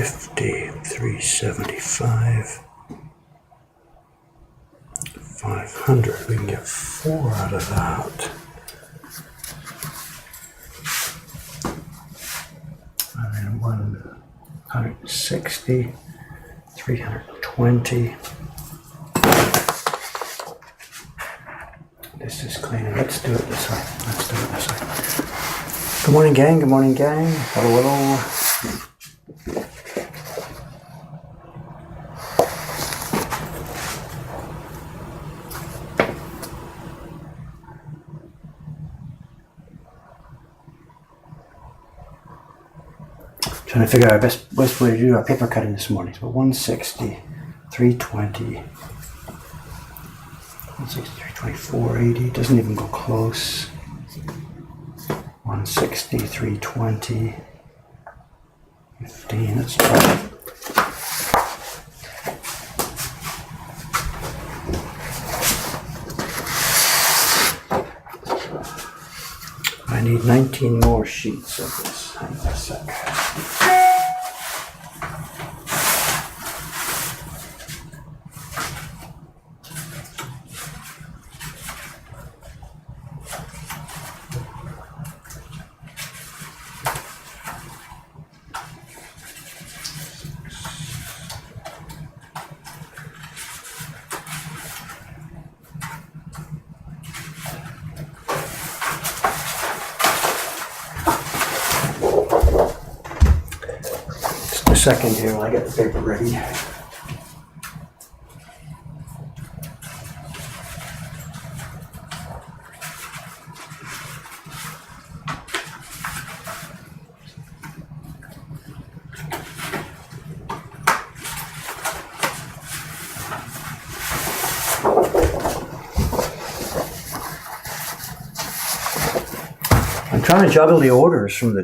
250, 375, 500. We can get 4 out of that. And then 160, 320. This is cleaner. Let's do it this way. Good morning, gang. Good morning, gang. Hello, hello. Trying to figure out our best way to do our paper cutting this morning. So 160, 320, 160, 320, 480. Doesn't even go close. 160, 320, 15. Let's try. I need 19 more sheets of this. Hang on a sec. Second here while I get the paper ready. I'm trying to juggle the orders from the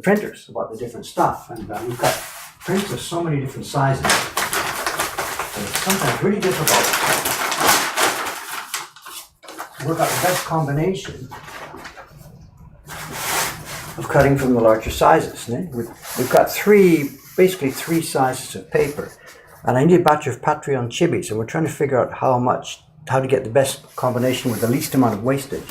printers about the different stuff, and we've got prints of so many different sizes. And it's sometimes really difficult to work out the best combination of cutting from the larger sizes. We've got basically three sizes of paper, and I need a batch of Patreon chibis, and we're trying to figure out how to get the best combination with the least amount of wastage.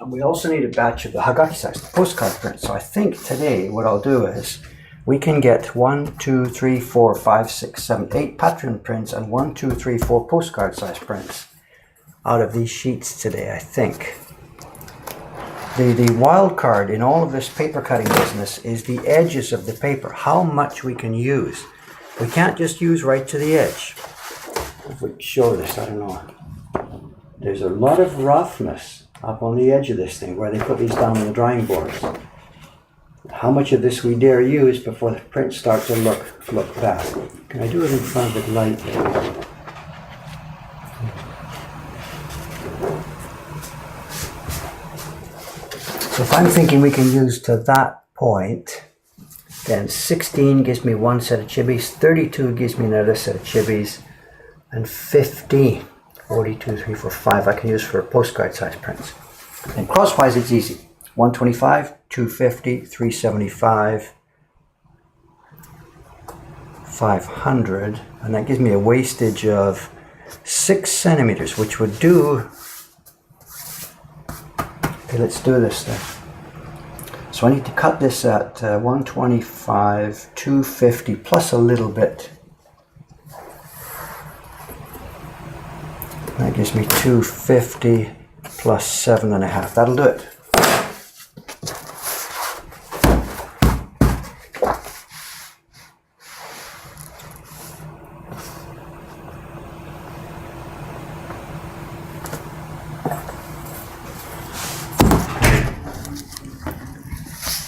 We also need a batch of the Hagaki size, the postcard print. So I think today what I'll do is we can get 1, 2, 3, 4, 5, 6, 7, 8 Patreon prints and 1, 2, 3, 4 postcard size prints out of these sheets today, I think. The wild card in all of this paper cutting business is the edges of the paper, how much we can use. We can't just use right to the edge. If we show this, I don't know. There's a lot of roughness up on the edge of this thing where they put these down on the drying boards. How much of this we dare use before the print starts to look bad. Can I do it in front of the light there? So if I'm thinking we can use to that point, then 16 gives me one set of chibis, 32 gives me another set of chibis, and 15. 42, 3, 4, 5 I can use for postcard size prints. And crosswise it's easy. 125, 250, 375, 500, and that gives me a wastage of 6 centimeters, which would do... Okay, let's do this then. So I need to cut this at 125, 250 plus a little bit. That gives me 250 plus 7.5. That'll do it.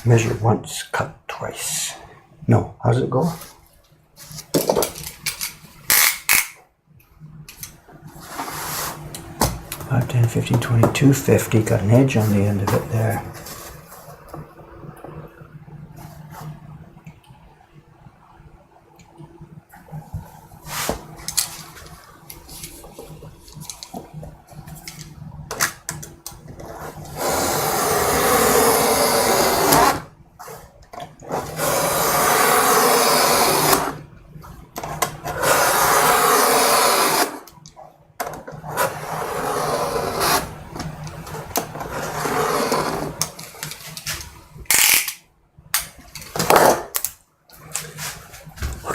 Measure once, cut twice. No, how does it go? 5, 10, 15, 20, 250. Got an edge on the end of it there.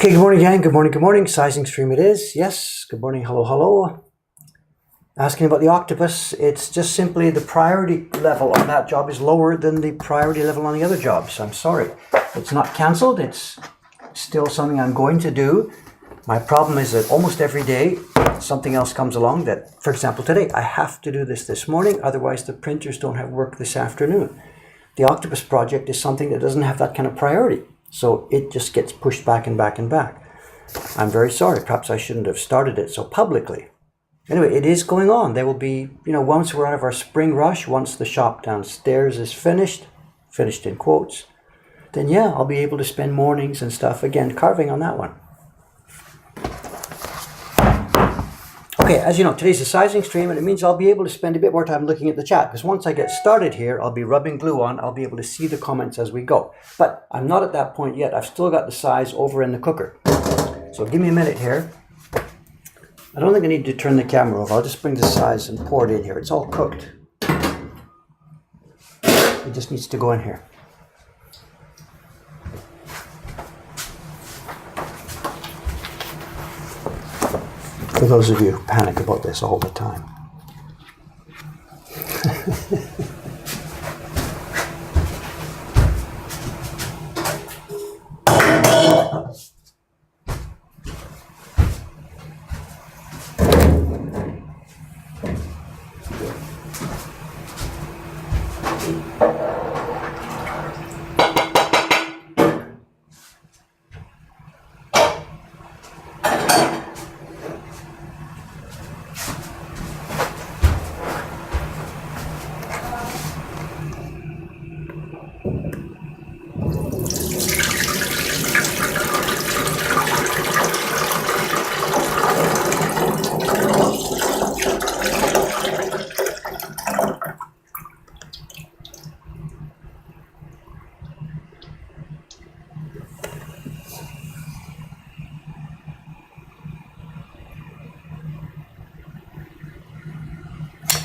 Okay, good morning, gang. Good morning, good morning. Sizing stream it is. Yes, good morning. Hello, hello. Asking about the octopus. It's just simply the priority level on that job is lower than the priority level on the other jobs. I'm sorry. It's not cancelled. It's still something I'm going to do. My problem is that almost every day something else comes along that, for example, today, I have to do this morning. Otherwise, the printers don't have work this afternoon. The octopus project is something that doesn't have that kind of priority. So it just gets pushed back and back and back. I'm very sorry. Perhaps I shouldn't have started it so publicly. Anyway, it is going on. There will be, once we're out of our spring rush, once the shop downstairs is finished in quotes, then yeah, I'll be able to spend mornings and stuff, again, carving on that one. Okay, as you know, today's a sizing stream, and it means I'll be able to spend a bit more time looking at the chat, because once I get started here, I'll be rubbing glue on, I'll be able to see the comments as we go. But I'm not at that point yet. I've still got the size over in the cooker. So give me a minute here. I don't think I need to turn the camera over. I'll just bring the size and pour it in here. It's all cooked. It just needs to go in here. For those of you who panic about this all the time.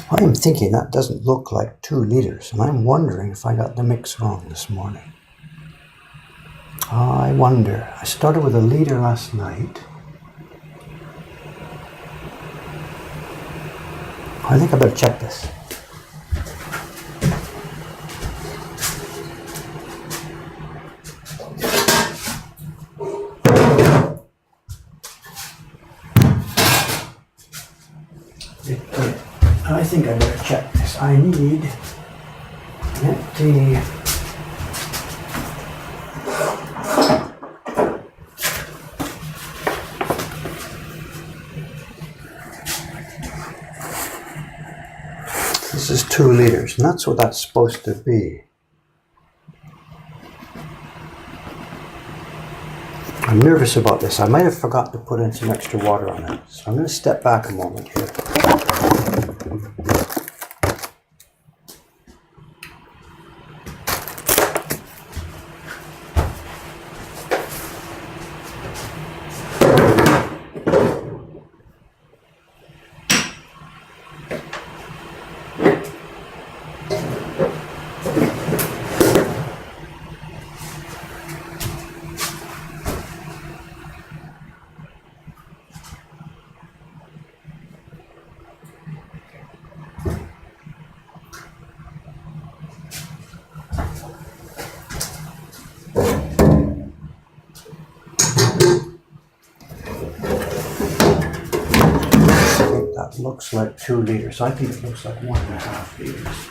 I'm thinking that doesn't look like 2 liters, and I'm wondering if I got the mix wrong this morning. I wonder. I started with 1 liter last night. I think I better check this. I think I better check this. I need an empty. This is 2 liters, and that's what that's supposed to be. I'm nervous about this. I might have forgot to put in some extra water on it. So I'm going to step back a moment here. That looks like 2 liters. I think it looks like 1.5 liters.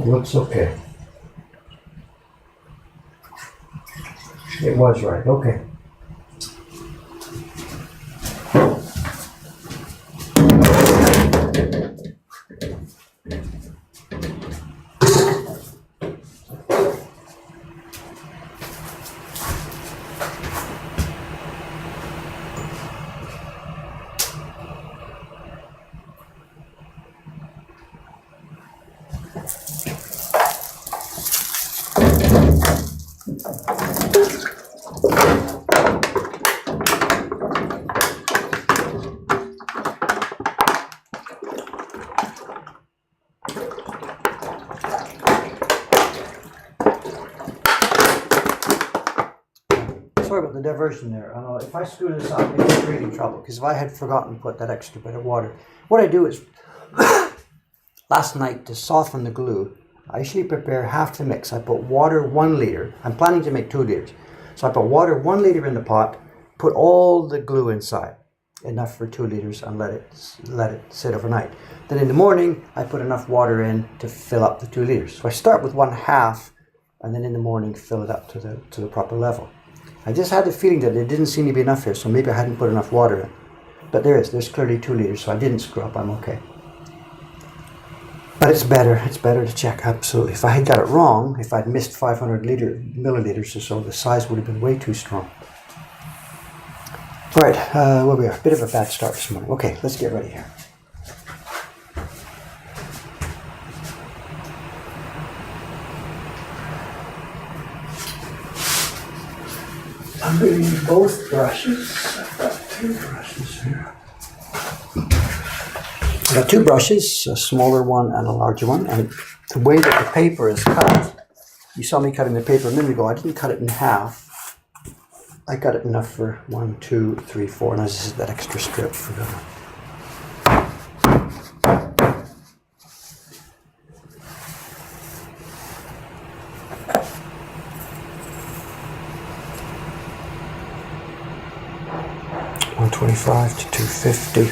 Looks okay. It was right, okay. sorry about the diversion there. If I screw this up, it's really trouble, because if I had forgotten to put that extra bit of water, what I do is, last night to soften the glue, I usually prepare half the mix. I put water 1 liter. I'm planning to make 2 liters. So I put water 1 liter in the pot, put all the glue inside, enough for 2 liters, and let it sit overnight. Then in the morning, I put enough water in to fill up the 2 liters. So I start with 1/2, and then in the morning fill it up to the proper level. I just had the feeling that it didn't seem to be enough here, so maybe I hadn't put enough water in. But there's clearly 2 liters, so I didn't screw up, I'm okay. But it's better to check, absolutely. If I had got it wrong, if I'd missed 500 milliliters or so, the size would have been way too strong. All right, where we are, bit of a bad start this morning. Okay, let's get ready here. I'm going to use both brushes. I've got 2 brushes here. I've got 2 brushes, a smaller one and a larger one. And the way that the paper is cut, you saw me cutting the paper a minute ago. I didn't cut it in half. I cut it enough for 1, 2, 3, 4, and this is that extra strip for the. 125 to 250.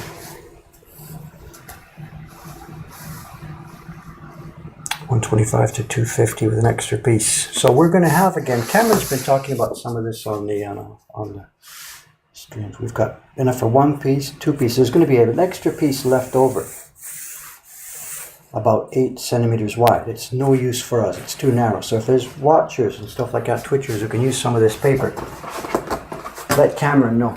125 to 250 with an extra piece. So we're going to have, again, Cameron's been talking about some of this on the streams. We've got enough for 1 piece, 2 pieces. There's going to be an extra piece left over, about 8 centimeters wide. It's no use for us. It's too narrow. So if there's watchers and stuff like that, Twitchers who can use some of this paper, let Cameron know.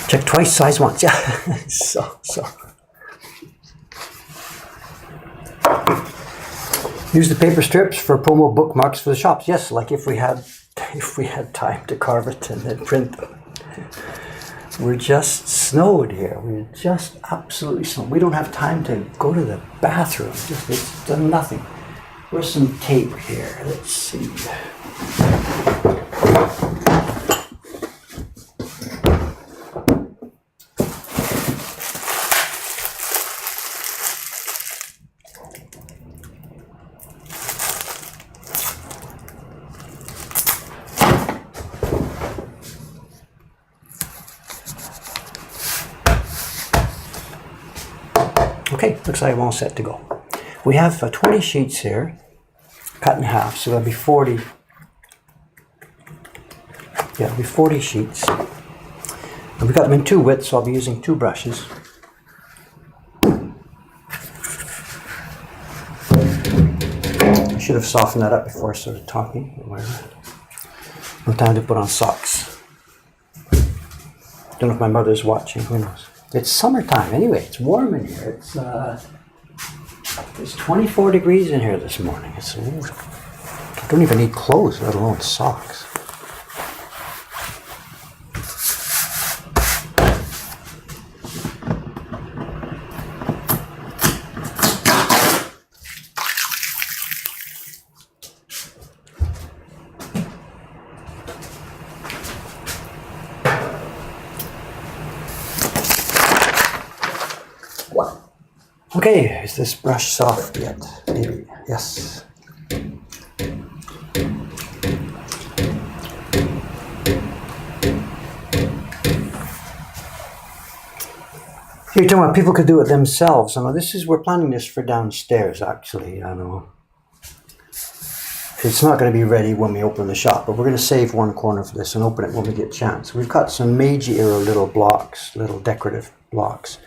Check twice, size once. Yeah. so. Use the paper strips for promo bookmarks for the shops. Yes, like if we had time to carve it and then print them. We're just snowed here. We're just absolutely snowed. We don't have time to go to the bathroom. It's done nothing. Where's some tape here? Let's see. Okay, looks like I'm all set to go. We have 20 sheets here, cut in half, so that'll be 40. Yeah, it'll be 40 sheets. And we got them in 2 widths, so I'll be using 2 brushes. I should have softened that up before I started talking. No time to put on socks. Don't know if my mother's watching, who knows. It's summertime anyway, it's warm in here. It's 24 degrees in here this morning. I don't even need clothes, let alone socks. Okay, is this brush soft yet? Maybe, yes. You're talking about people could do it themselves. I know we're planning this for downstairs actually. I know. It's not going to be ready when we open the shop, but we're going to save one corner for this and open it when we get a chance. We've got some Meiji era little blocks, little decorative blocks.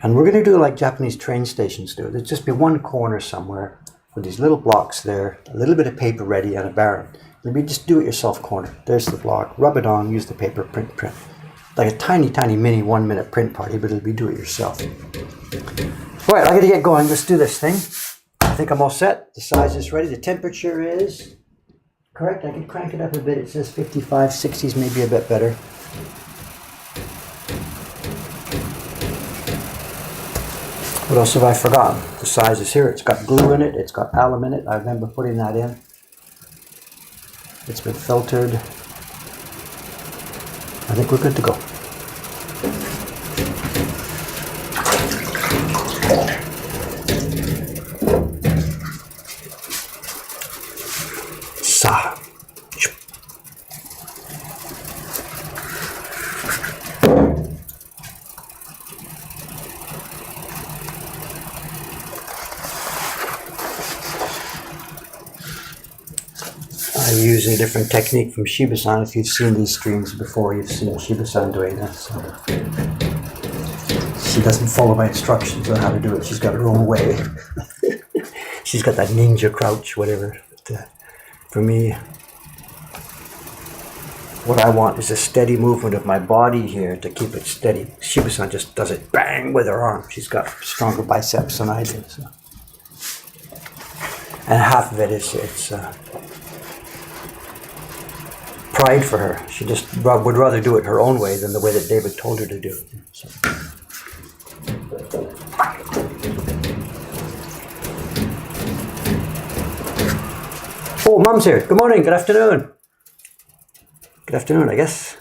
And we're going to do like Japanese train stations do. There'll just be one corner somewhere with these little blocks there, a little bit of paper ready and a barrel. Maybe just do it yourself corner. There's the block, rub it on, use the paper, print. Like a tiny, tiny mini 1 minute print party, but it'll be do it yourself. All right, I got to get going. Let's do this thing. I think I'm all set. The size is ready. The temperature is correct. I can crank it up a bit. It says 55, 60s, maybe a bit better. What else have I forgotten? The size is here. It's got glue in it. It's got alum in it. I remember putting that in. It's been filtered. I think we're good to go. Sa. I'm using a different technique from Shiba-san. If you've seen these streams before, you've seen Shiba-san doing this. So she doesn't follow my instructions on how to do it. She's got her own way. She's got that ninja crouch, whatever. But, for me, what I want is a steady movement of my body here to keep it steady. Shiba-san just does it bang with her arm. She's got stronger biceps than I do. So. And half of it is pride for her. She just would rather do it her own way than the way that David told her to do it. So. Oh, Mum's here. Good morning. Good afternoon. Good afternoon, I guess.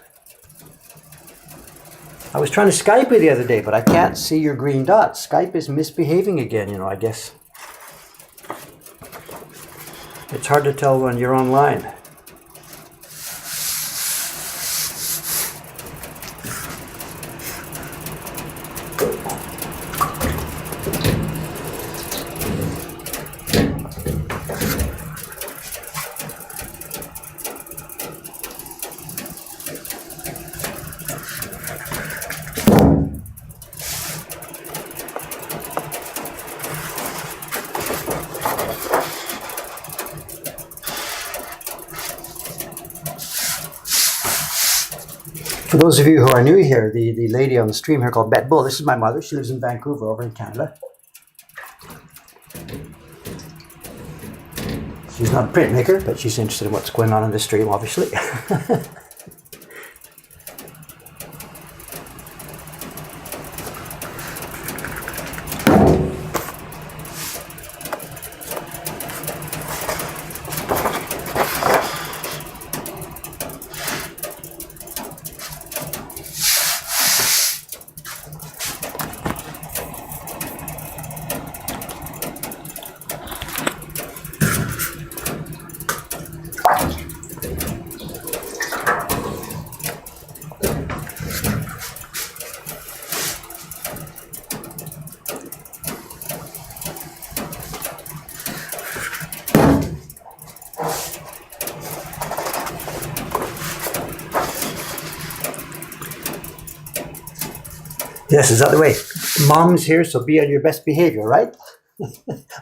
I was trying to Skype you the other day, but I can't see your green dots. Skype is misbehaving again, I guess. It's hard to tell when you're online. For those of you who are new here, the lady on the stream here called Bet Bull, this is my mother. She lives in Vancouver over in Canada. She's not a printmaker, but she's interested in what's going on in the stream, obviously. Yes, is that the way? Mom's here, so be on your best behavior, right?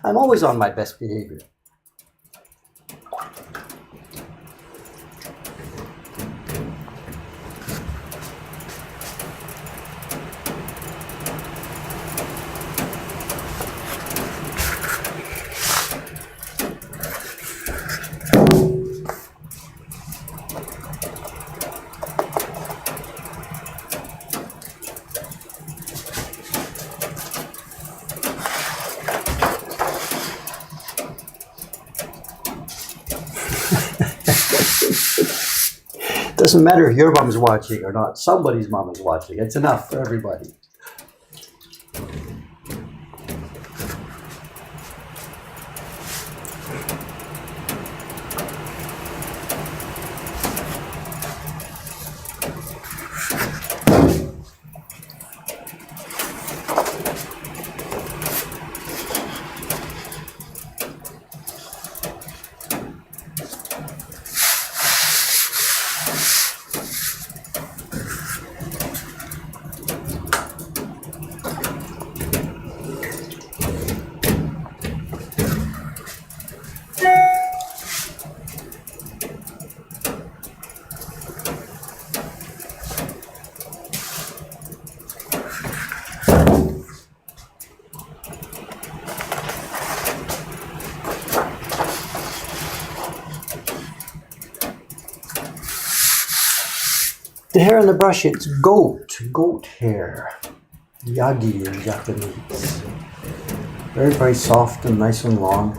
I'm always on my best behavior. Doesn't matter if your mom's watching or not, somebody's mom is watching. It's enough for everybody. The hair on the brush, it's goat hair. Yagi in Japanese. Very, very soft and nice and long.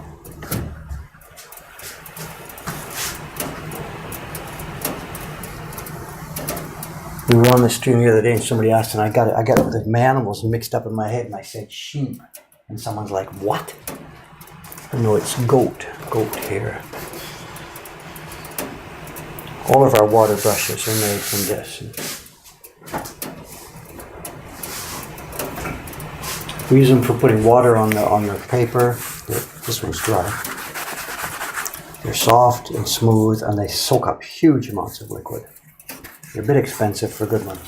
We were on the stream the other day and somebody asked, and I got the animals mixed up in my head, and I said sheep. And someone's like, what? No, it's goat hair. All of our water brushes are made from this. We use them for putting water on the paper. This one's dry. They're soft and smooth, and they soak up huge amounts of liquid. They're a bit expensive for good ones.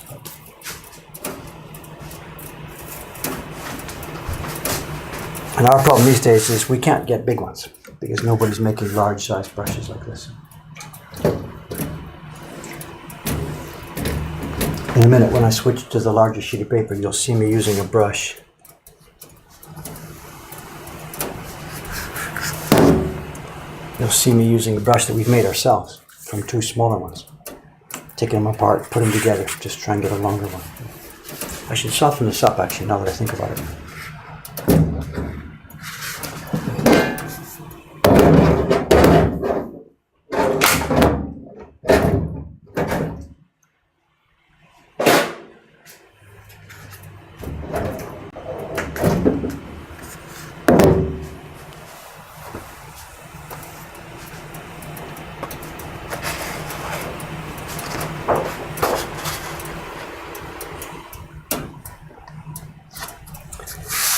And our problem these days is we can't get big ones because nobody's making large size brushes like this. In a minute, when I switch to the larger sheet of paper, you'll see me using a brush. You'll see me using a brush that we've made ourselves from two smaller ones. Taking them apart, put them together, just try and get a longer one. I should soften this up actually, now that I think about it.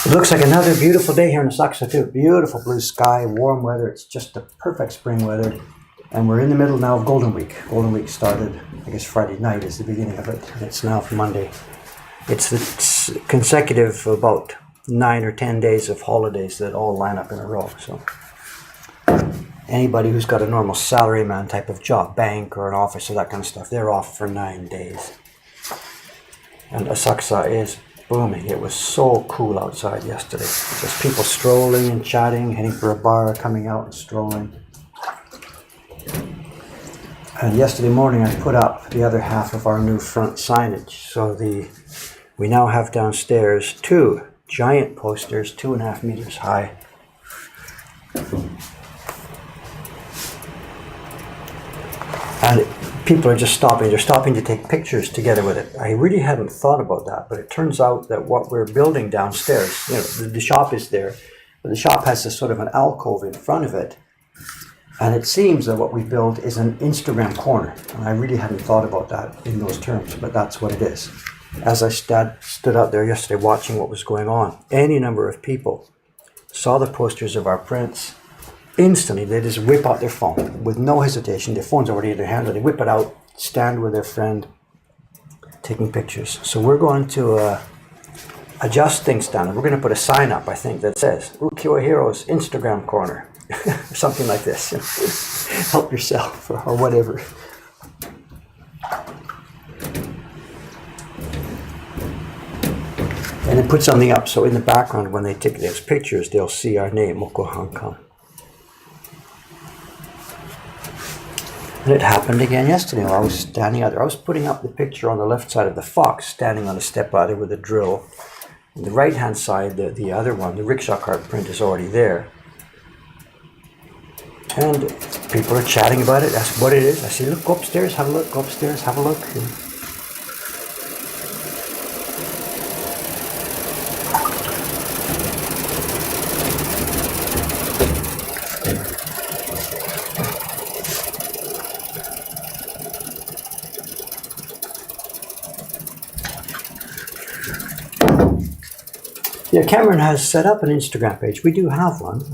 It looks like another beautiful day here in Asakusa too. Beautiful blue sky, warm weather. It's just the perfect spring weather. And we're in the middle now of Golden Week. Golden Week started, I guess Friday night is the beginning of it. It's now Monday. It's the consecutive about 9 or 10 days of holidays that all line up in a row. So anybody who's got a normal salaryman type of job, bank or an office or that kind of stuff, they're off for 9 days. And Asakusa is booming. It was so cool outside yesterday. Just people strolling and chatting, heading for a bar, coming out and strolling. And yesterday morning I put up the other half of our new front signage. So we now have downstairs 2 giant posters, 2.5 meters high. And people are just stopping. They're stopping to take pictures together with it. I really hadn't thought about that, but it turns out that what we're building downstairs, you know, the shop is there, but the shop has this sort of an alcove in front of it. And it seems that what we built is an Instagram corner. And I really hadn't thought about that in those terms, but that's what it is. As I stood out there yesterday watching what was going on, any number of people saw the posters of our prints. Instantly, they just whip out their phone with no hesitation. Their phone's already in their hand, but they whip it out, stand with their friend, taking pictures. So we're going to adjust things down. And we're going to put a sign up, I think, that says, Ukiyo Heroes Instagram Corner. Something like this. Help yourself or whatever. And then put something up so in the background when they take those pictures, they'll see our name, Moko Hankan. And it happened again yesterday while I was standing out there. I was putting up the picture on the left side of the fox standing on a stepladder with a drill. On the right hand side, the other one, the rickshaw cart print is already there. And people are chatting about it, ask what it is. I say, look, go upstairs, have a look, go upstairs, have a look. Yeah, Cameron has set up an Instagram page. We do have one.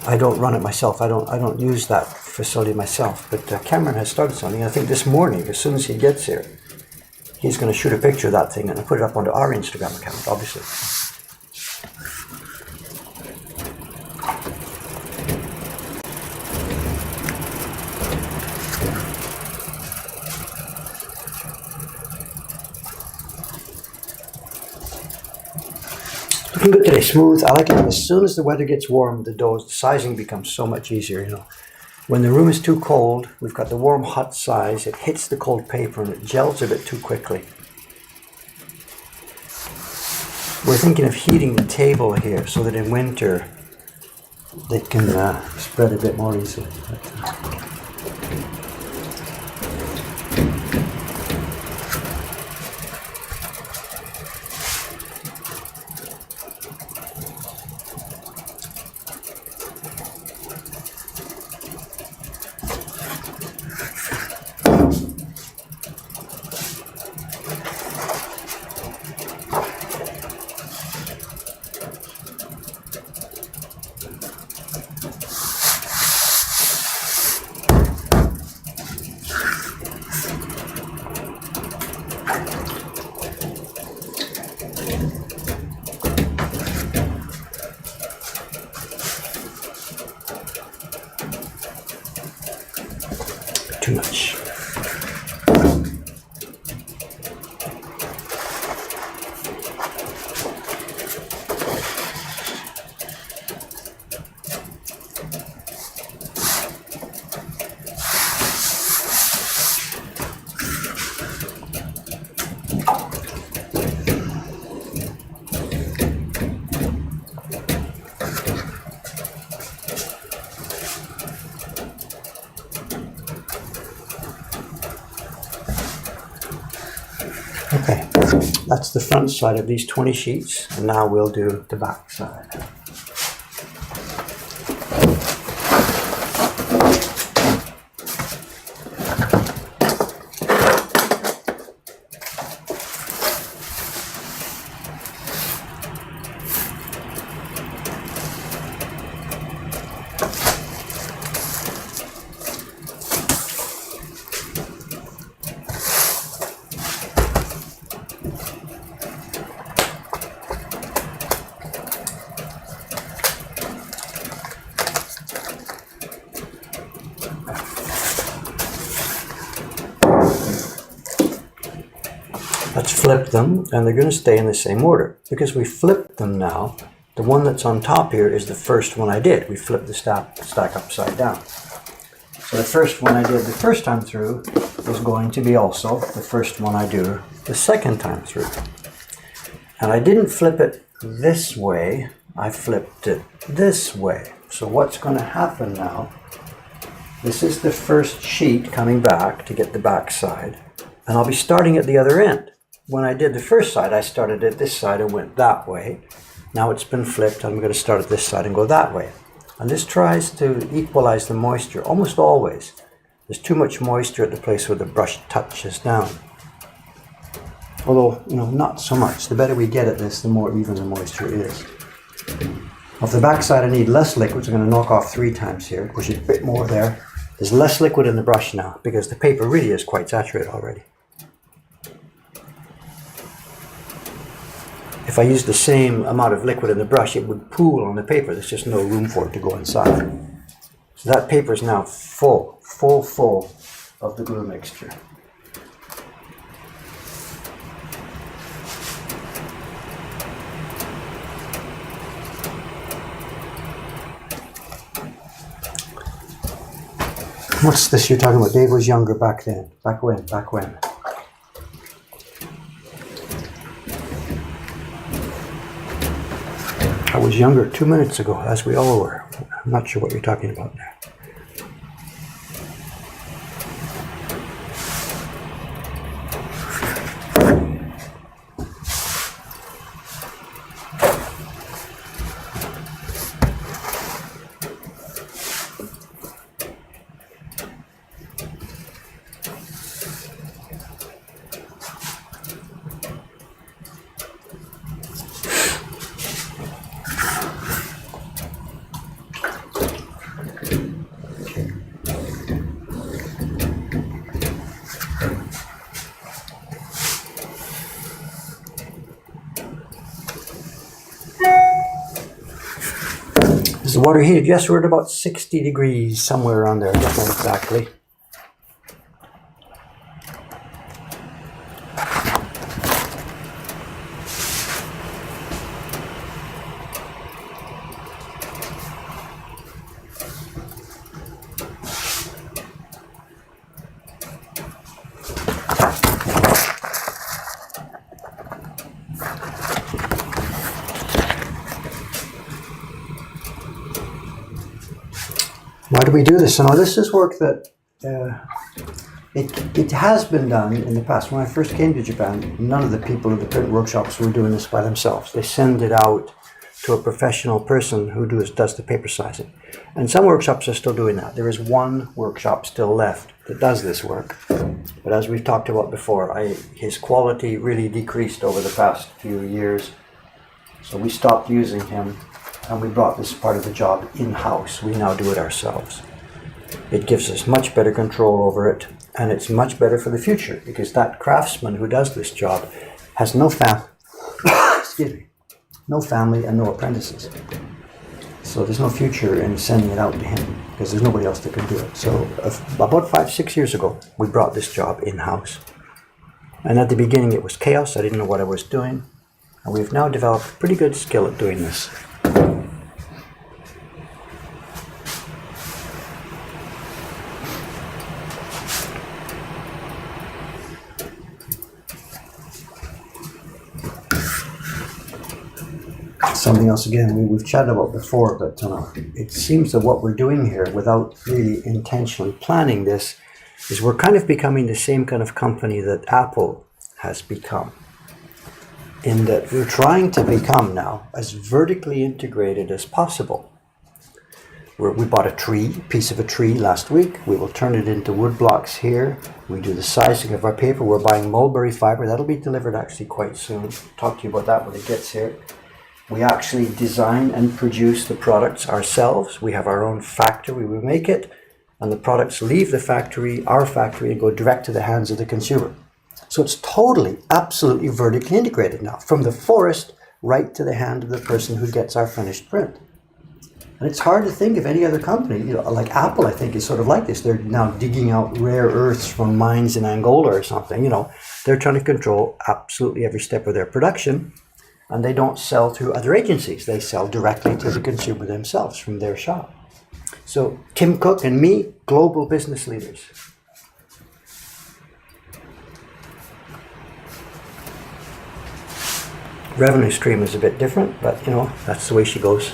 I don't run it myself. I don't use that facility myself. But Cameron has started something. I think this morning, as soon as he gets here, he's going to shoot a picture of that thing and put it up onto our Instagram account, obviously. Looking good today, smooth. I like it. As soon as the weather gets warm, the sizing becomes so much easier, you know. When the room is too cold, we've got the warm hot size, it hits the cold paper and it gels a bit too quickly. We're thinking of heating the table here so that in winter they can spread a bit more easily. Too much. Okay, that's the front side of these 20 sheets, and now we'll do the back side. Let's flip them, and they're going to stay in the same order. Because we flipped them now, the one that's on top here is the first one I did. We flipped the stack upside down. So the first one I did the first time through is going to be also the first one I do the second time through. And I didn't flip it this way, I flipped it this way. So what's going to happen now, this is the first sheet coming back to get the back side, and I'll be starting at the other end. When I did the first side, I started at this side and went that way. Now it's been flipped, I'm going to start at this side and go that way. And this tries to equalize the moisture, almost always. There's too much moisture at the place where the brush touches down. Although, not so much. The better we get at this, the more even the moisture is. Off the back side, I need less liquid, so I'm going to knock off 3 times here, push a bit more there. There's less liquid in the brush now, because the paper really is quite saturated already. If I used the same amount of liquid in the brush, it would pool on the paper. There's just no room for it to go inside. So that paper is now full of the glue mixture. What's this you're talking about? Dave was younger back then. Back when? I was younger 2 minutes ago, as we all were. I'm not sure what you're talking about now. Is the water heated? Yes, we're at about 60 degrees, somewhere around there. I don't know exactly. do we do this? So now this is work that it has been done in the past. When I first came to Japan, none of the people in the print workshops were doing this by themselves. They send it out to a professional person who does the paper sizing. And some workshops are still doing that. There is one workshop still left that does this work. But as we've talked about before, his quality really decreased over the past few years. So we stopped using him and we brought this part of the job in-house. We now do it ourselves. It gives us much better control over it, and it's much better for the future because that craftsman who does this job has no excuse me, no family and no apprentices. So there's no future in sending it out to him because there's nobody else that can do it. So about 5-6 years ago, we brought this job in-house. And at the beginning it was chaos. I didn't know what I was doing. And we've now developed a pretty good skill at doing this. Something else again we've chatted about before, but it seems that what we're doing here without really intentionally planning this is we're kind of becoming the same kind of company that Apple has become, in that we're trying to become now as vertically integrated as possible. We bought a piece of a tree last week. We will turn it into wood blocks here. We do the sizing of our paper. We're buying mulberry fiber. That'll be delivered actually quite soon. I'll talk to you about that when it gets here. We actually design and produce the products ourselves. We have our own factory. We make it, and the products leave the factory, our factory, and go direct to the hands of the consumer. So it's totally, absolutely vertically integrated now, from the forest right to the hand of the person who gets our finished print. And it's hard to think of any other company, like Apple, I think, is sort of like this. They're now digging out rare earths from mines in Angola or something. They're trying to control absolutely every step of their production. And they don't sell through other agencies. They sell directly to the consumer themselves from their shop. So Tim Cook and me, global business leaders. Revenue stream is a bit different, but that's the way she goes.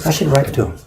I should write to him.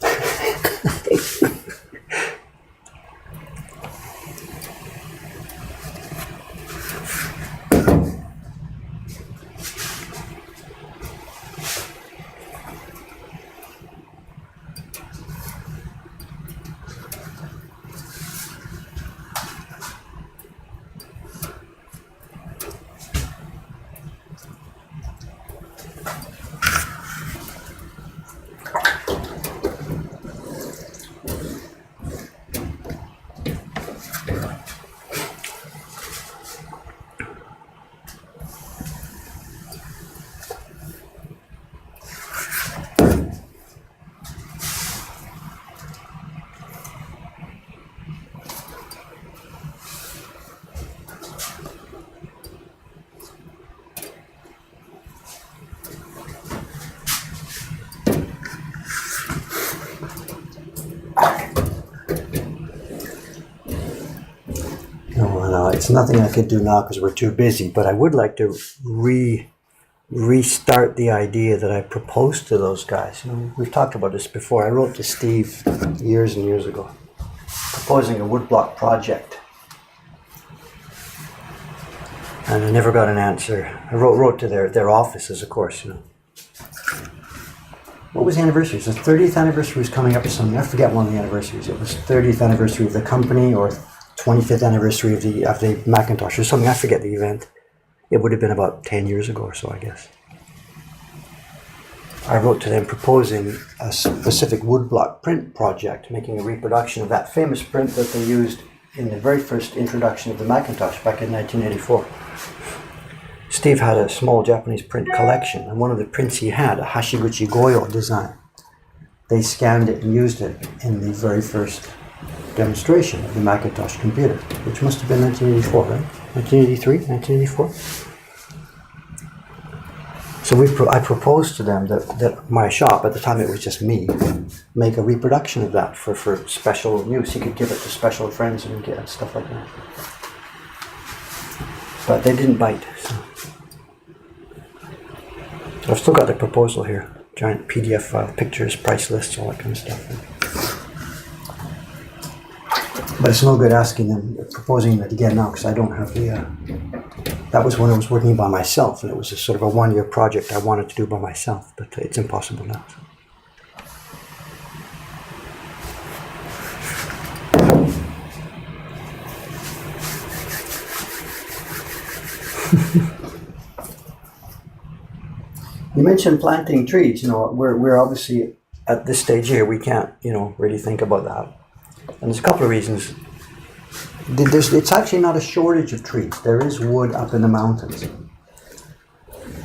It's nothing I could do now because we're too busy, but I would like to restart the idea that I proposed to those guys. We've talked about this before. I wrote to Steve years and years ago, proposing a woodblock project. And I never got an answer. I wrote to their offices, of course, What was the anniversary? So the 30th anniversary was coming up or something. I forget one of the anniversaries. It was 30th anniversary of the company or 25th anniversary of the Macintosh or something. I forget the event. It would have been about 10 years ago or so, I guess. I wrote to them proposing a specific woodblock print project, making a reproduction of that famous print that they used in the very first introduction of the Macintosh back in 1984. Steve had a small Japanese print collection, and one of the prints he had, a Hashiguchi Goyo design, they scanned it and used it in the very first demonstration of the Macintosh computer, which must have been 1984, right? 1983, 1984? So I proposed to them that my shop, at the time it was just me, make a reproduction of that for special use. He could give it to special friends and get stuff like that. But they didn't bite. So. I've still got the proposal here. Giant PDF file, pictures, price lists, all that kind of stuff. But it's no good asking them, proposing it again now, because I don't have the... that was when I was working by myself, and it was a sort of a one-year project I wanted to do by myself, but it's impossible now. So. You mentioned planting trees. You know, we're obviously at this stage here. We can't, you know, really think about that. And there's a couple of reasons. It's actually not a shortage of trees. There is wood up in the mountains.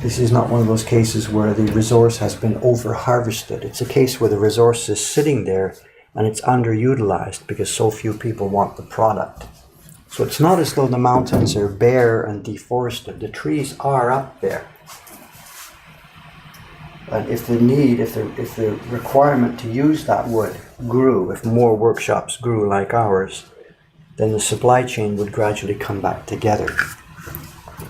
This is not one of those cases where the resource has been over-harvested. It's a case where the resource is sitting there and it's underutilized because so few people want the product. So it's not as though the mountains are bare and deforested. The trees are up there. And if the need, if the requirement to use that wood grew, if more workshops grew like ours, then the supply chain would gradually come back together.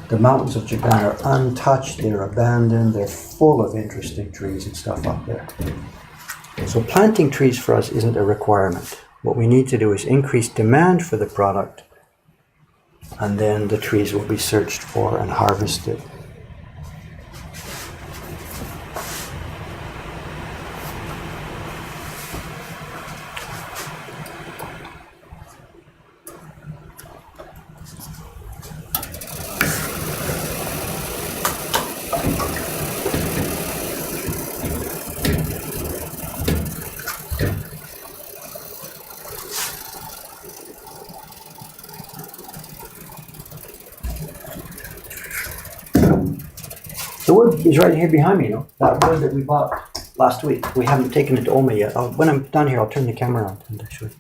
The mountains of Japan are untouched, they're abandoned, they're full of interesting trees and stuff up there. So planting trees for us isn't a requirement. What we need to do is increase demand for the product, and then the trees will be searched for and harvested. The wood is right here behind me, you know, that wood that we bought last week. We haven't taken it to Oma yet. When I'm done here, I'll turn the camera on and show you.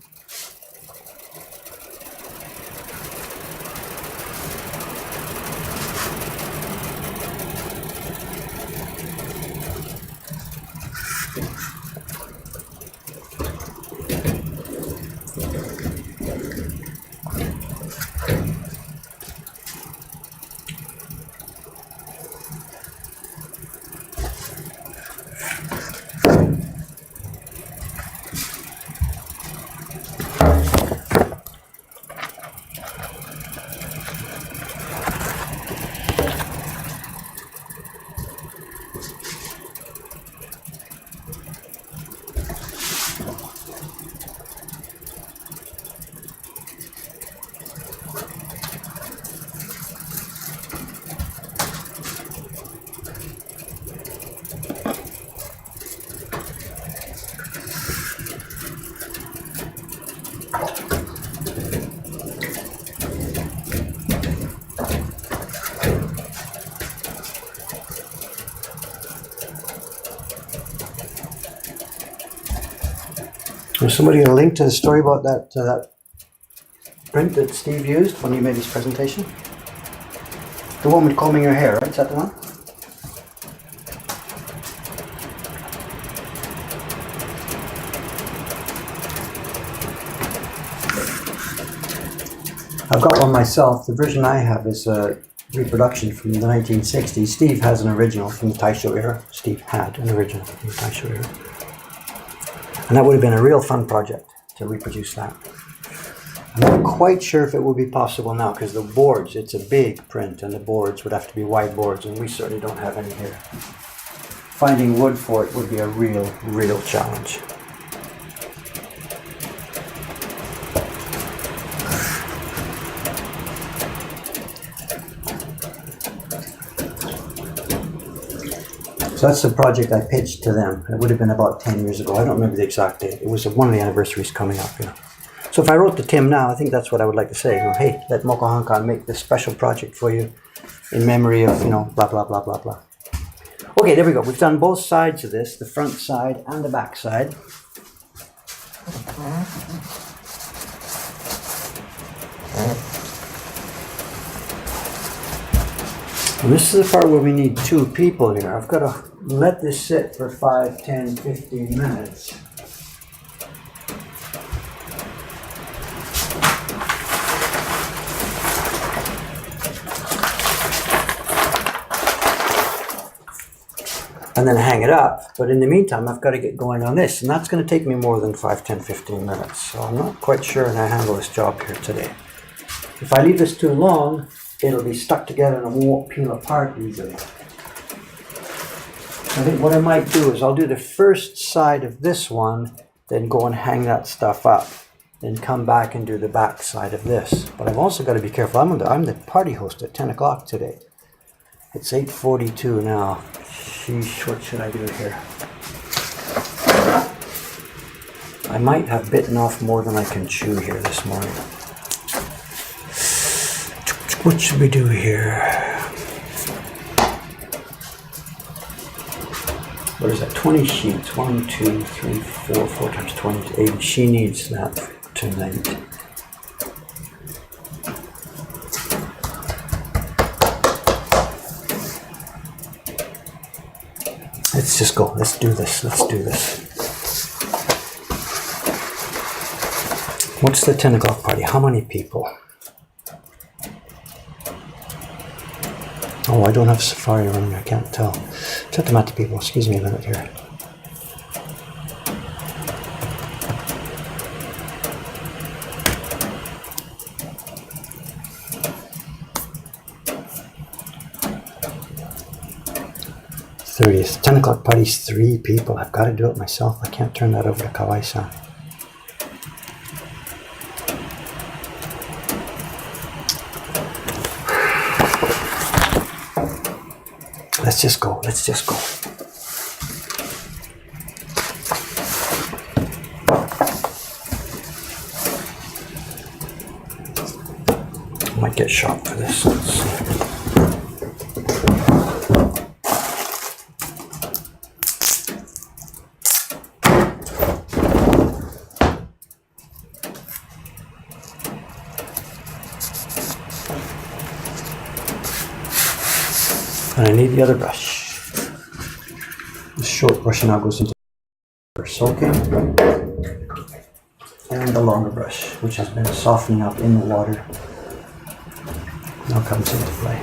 Was somebody going to link to the story about that print that Steve used when he made his presentation? The one with combing your hair, right? Is that the one? I've got one myself. The version I have is a reproduction from the 1960s. Steve has an original from the Taisho era. Steve had an original from the Taisho era. And that would have been a real fun project to reproduce that. I'm not quite sure if it will be possible now because the boards, it's a big print and the boards would have to be wide boards and we certainly don't have any here. Finding wood for it would be a real challenge. So that's the project I pitched to them. It would have been about 10 years ago. I don't remember the exact date. It was one of the anniversaries coming up, you know. So if I wrote to Tim now, I think that's what I would like to say. You know, hey, let Moko Hankan make this special project for you in memory of, you know, blah, blah, blah, blah, blah. Okay, there we go. We've done both sides of this, the front side and the back side. And this is the part where we need two people here. I've got to let this sit for 5, 10, 15 minutes. and then hang it up. But in the meantime, I've got to get going on this, and that's going to take me more than 5, 10, 15 minutes. So I'm not quite sure how to handle this job here today. If I leave this too long, it'll be stuck together and it won't peel apart easily. I think what I might do is I'll do the first side of this one, then go and hang that stuff up, then come back and do the back side of this. But I've also got to be careful. I'm the party host at 10 o'clock today. It's 8:42 now. Sheesh, what should I do here? I might have bitten off more than I can chew here this morning. What should we do here? What is that? 20 sheets. 1, 2, 3, 4. 4 times 20 is 80. She needs that tonight. Let's just go. Let's do this. Let's do this. What's the 10 o'clock party? How many people? Oh, I don't have Safari running. I can't tell. Check them out to people. Excuse me a minute here. '30th. 10 o'clock party's 3 people. I've got to do it myself. I can't turn that over to Kawai-san. Let's just go. Let's just go. I might get shot for this. Let's see. And I need the other brush. The short brush now goes into for soaking. And the longer brush, which has been softening up in the water, now comes into play.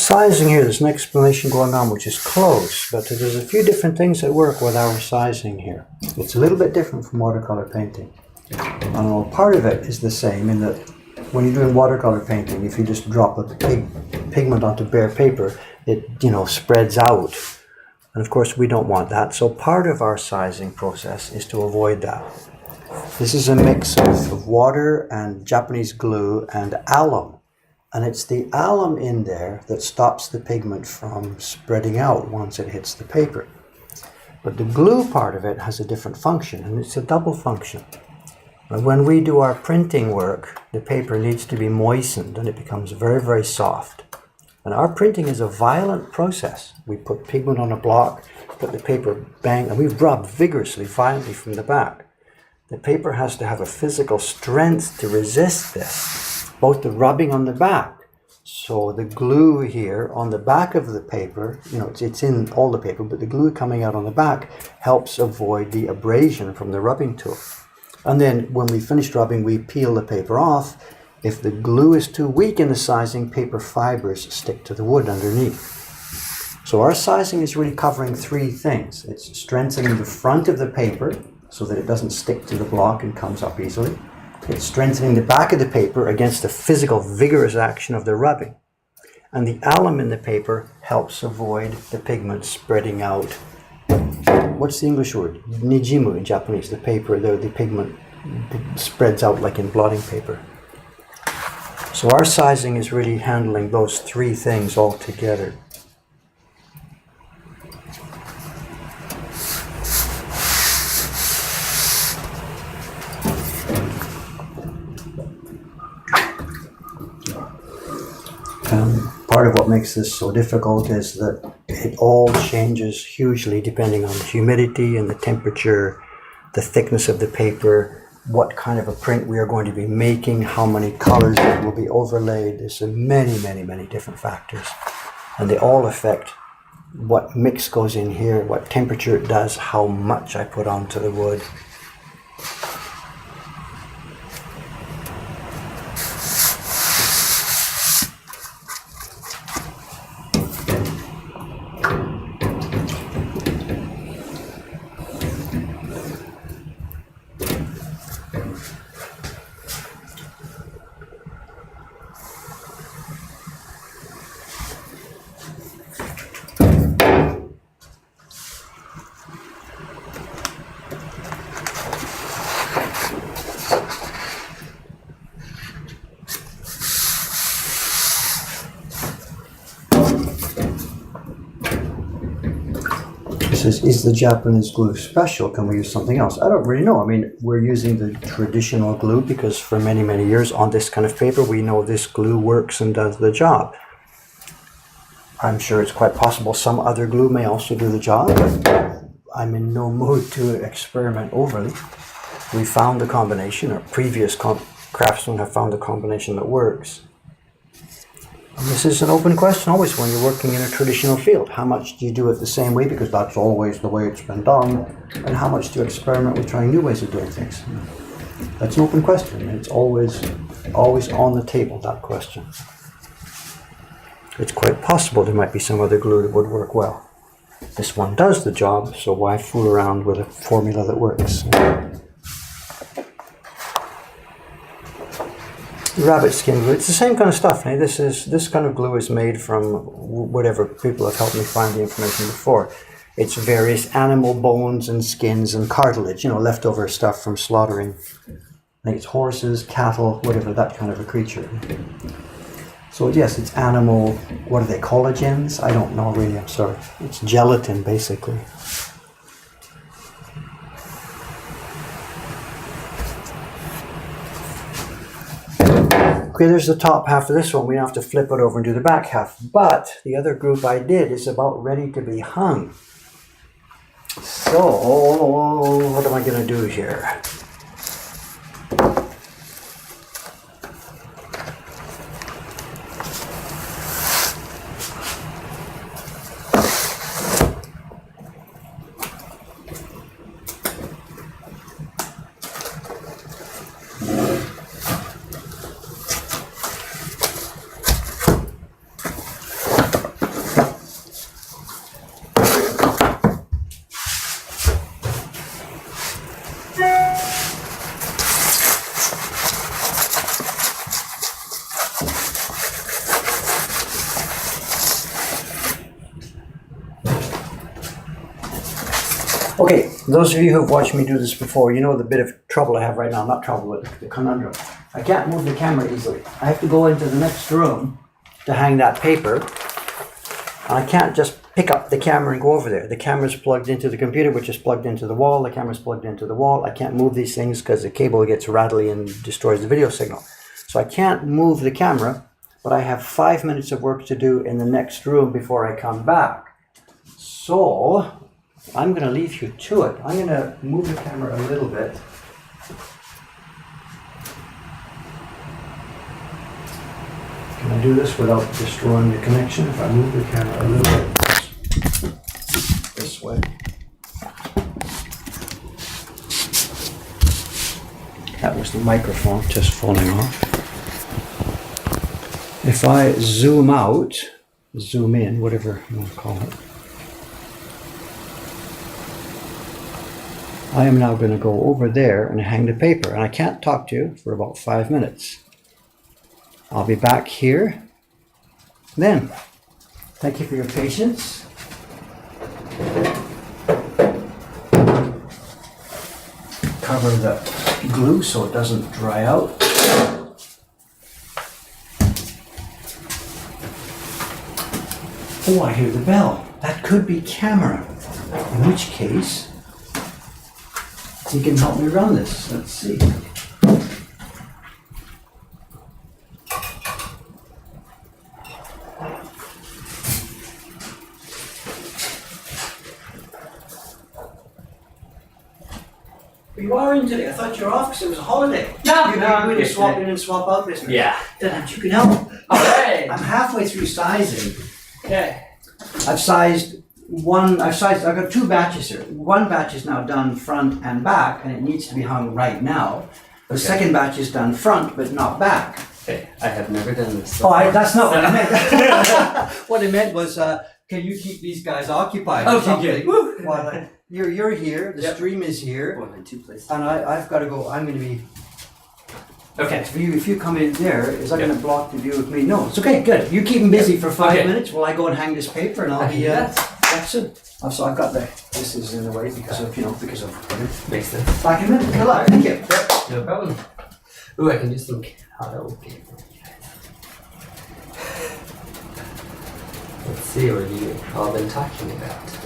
sizing here, there's an explanation going on which is close, but there's a few different things that work with our sizing here. It's a little bit different from watercolor painting. And part of it is the same in that when you're doing watercolor painting, if you just drop a pigment onto bare paper, it spreads out. And of course we don't want that. So part of our sizing process is to avoid that. This is a mix of water and Japanese glue and alum. And it's the alum in there that stops the pigment from spreading out once it hits the paper. But the glue part of it has a different function, and it's a double function. And when we do our printing work, the paper needs to be moistened and it becomes very, very soft. And our printing is a violent process. We put pigment on a block, put the paper bang, and we rub vigorously, violently from the back. The paper has to have a physical strength to resist this, both the rubbing on the back. So the glue here on the back of the paper, it's in all the paper, but the glue coming out on the back helps avoid the abrasion from the rubbing tool. And then when we finish rubbing, we peel the paper off. If the glue is too weak in the sizing, paper fibers stick to the wood underneath. So our sizing is really covering three things. It's strengthening the front of the paper so that it doesn't stick to the block and comes up easily. It's strengthening the back of the paper against the physical, vigorous action of the rubbing. And the alum in the paper helps avoid the pigment spreading out. What's the English word? Nijimu in Japanese, the pigment spreads out like in blotting paper. So our sizing is really handling those three things all together. Part of what makes this so difficult is that it all changes hugely depending on the humidity and the temperature, the thickness of the paper, what kind of a print we are going to be making, how many colors will be overlaid. There's many, many, many different factors, and they all affect what mix goes in here, what temperature it does, how much I put onto the wood. Says, is the Japanese glue special? Can we use something else? I don't really know. I mean, we're using the traditional glue because for many, many years on this kind of paper, we know this glue works and does the job. I'm sure it's quite possible some other glue may also do the job, but I'm in no mood to experiment overly. We found the combination, or previous craftsmen have found the combination that works. This is an open question always when you're working in a traditional field. How much do you do it the same way because that's always the way it's been done? And how much do you experiment with trying new ways of doing things? That's an open question. It's always on the table, that question. It's quite possible there might be some other glue that would work well. This one does the job, so why fool around with a formula that works? Rabbit skin glue. It's the same kind of stuff. Now, this kind of glue is made from whatever people have helped me find the information before. It's various animal bones and skins and cartilage, leftover stuff from slaughtering. I think it's horses, cattle, whatever, that kind of a creature. So yes, it's animal, what are they, collagens? I don't know really, I'm sorry. It's gelatin, basically. Okay, there's the top half of this one. We don't have to flip it over and do the back half. But the other group I did is about ready to be hung. So, what am I going to do here? Those of you who have watched me do this before, you know the bit of trouble I have right now. Not trouble, but the conundrum. I can't move the camera easily. I have to go into the next room to hang that paper. And I can't just pick up the camera and go over there. The camera's plugged into the computer, which is plugged into the wall. The camera's plugged into the wall. I can't move these things because the cable gets rattly and destroys the video signal. So I can't move the camera, but I have 5 minutes of work to do in the next room before I come back. So I'm going to leave you to it. I'm going to move the camera a little bit. Can I do this without destroying the connection? If I move the camera a little bit this way. That was the microphone just falling off. If I zoom out, zoom in, whatever you want to call it. I am now going to go over there and hang the paper, and I can't talk to you for about 5 minutes. I'll be back here then. Thank you for your patience. Cover the glue so it doesn't dry out. Oh, I hear the bell. That could be camera. In which case, you can help me run this. Let's see. You are in today. I thought you were off because it was a holiday. No, You're going to swap in and swap out business. Yeah. Then you can help. All right. I'm halfway through sizing. Okay. I've got 2 batches here. One batch is now done front and back, and it needs to be hung right now. The second batch is done front, but not back. Okay. I have never done this. That's not what I meant. What I meant was, can you keep these guys occupied? or Okay, something? good. Well, you're here. The Yep. stream is here, One in 2 places. and I've got to go. I'm going to be. Okay. If you come in there, is that going to block the view of me? No, it's okay. Good. You keep them busy for 5 Okay. minutes while I go and hang this paper, and I'll I be can do that. back soon. So I've got this is in the way because of Makes sense. back in a minute. Good luck. Thank you. No problem. Ooh, I can do some auto paper. Let's see what you've all been talking about today.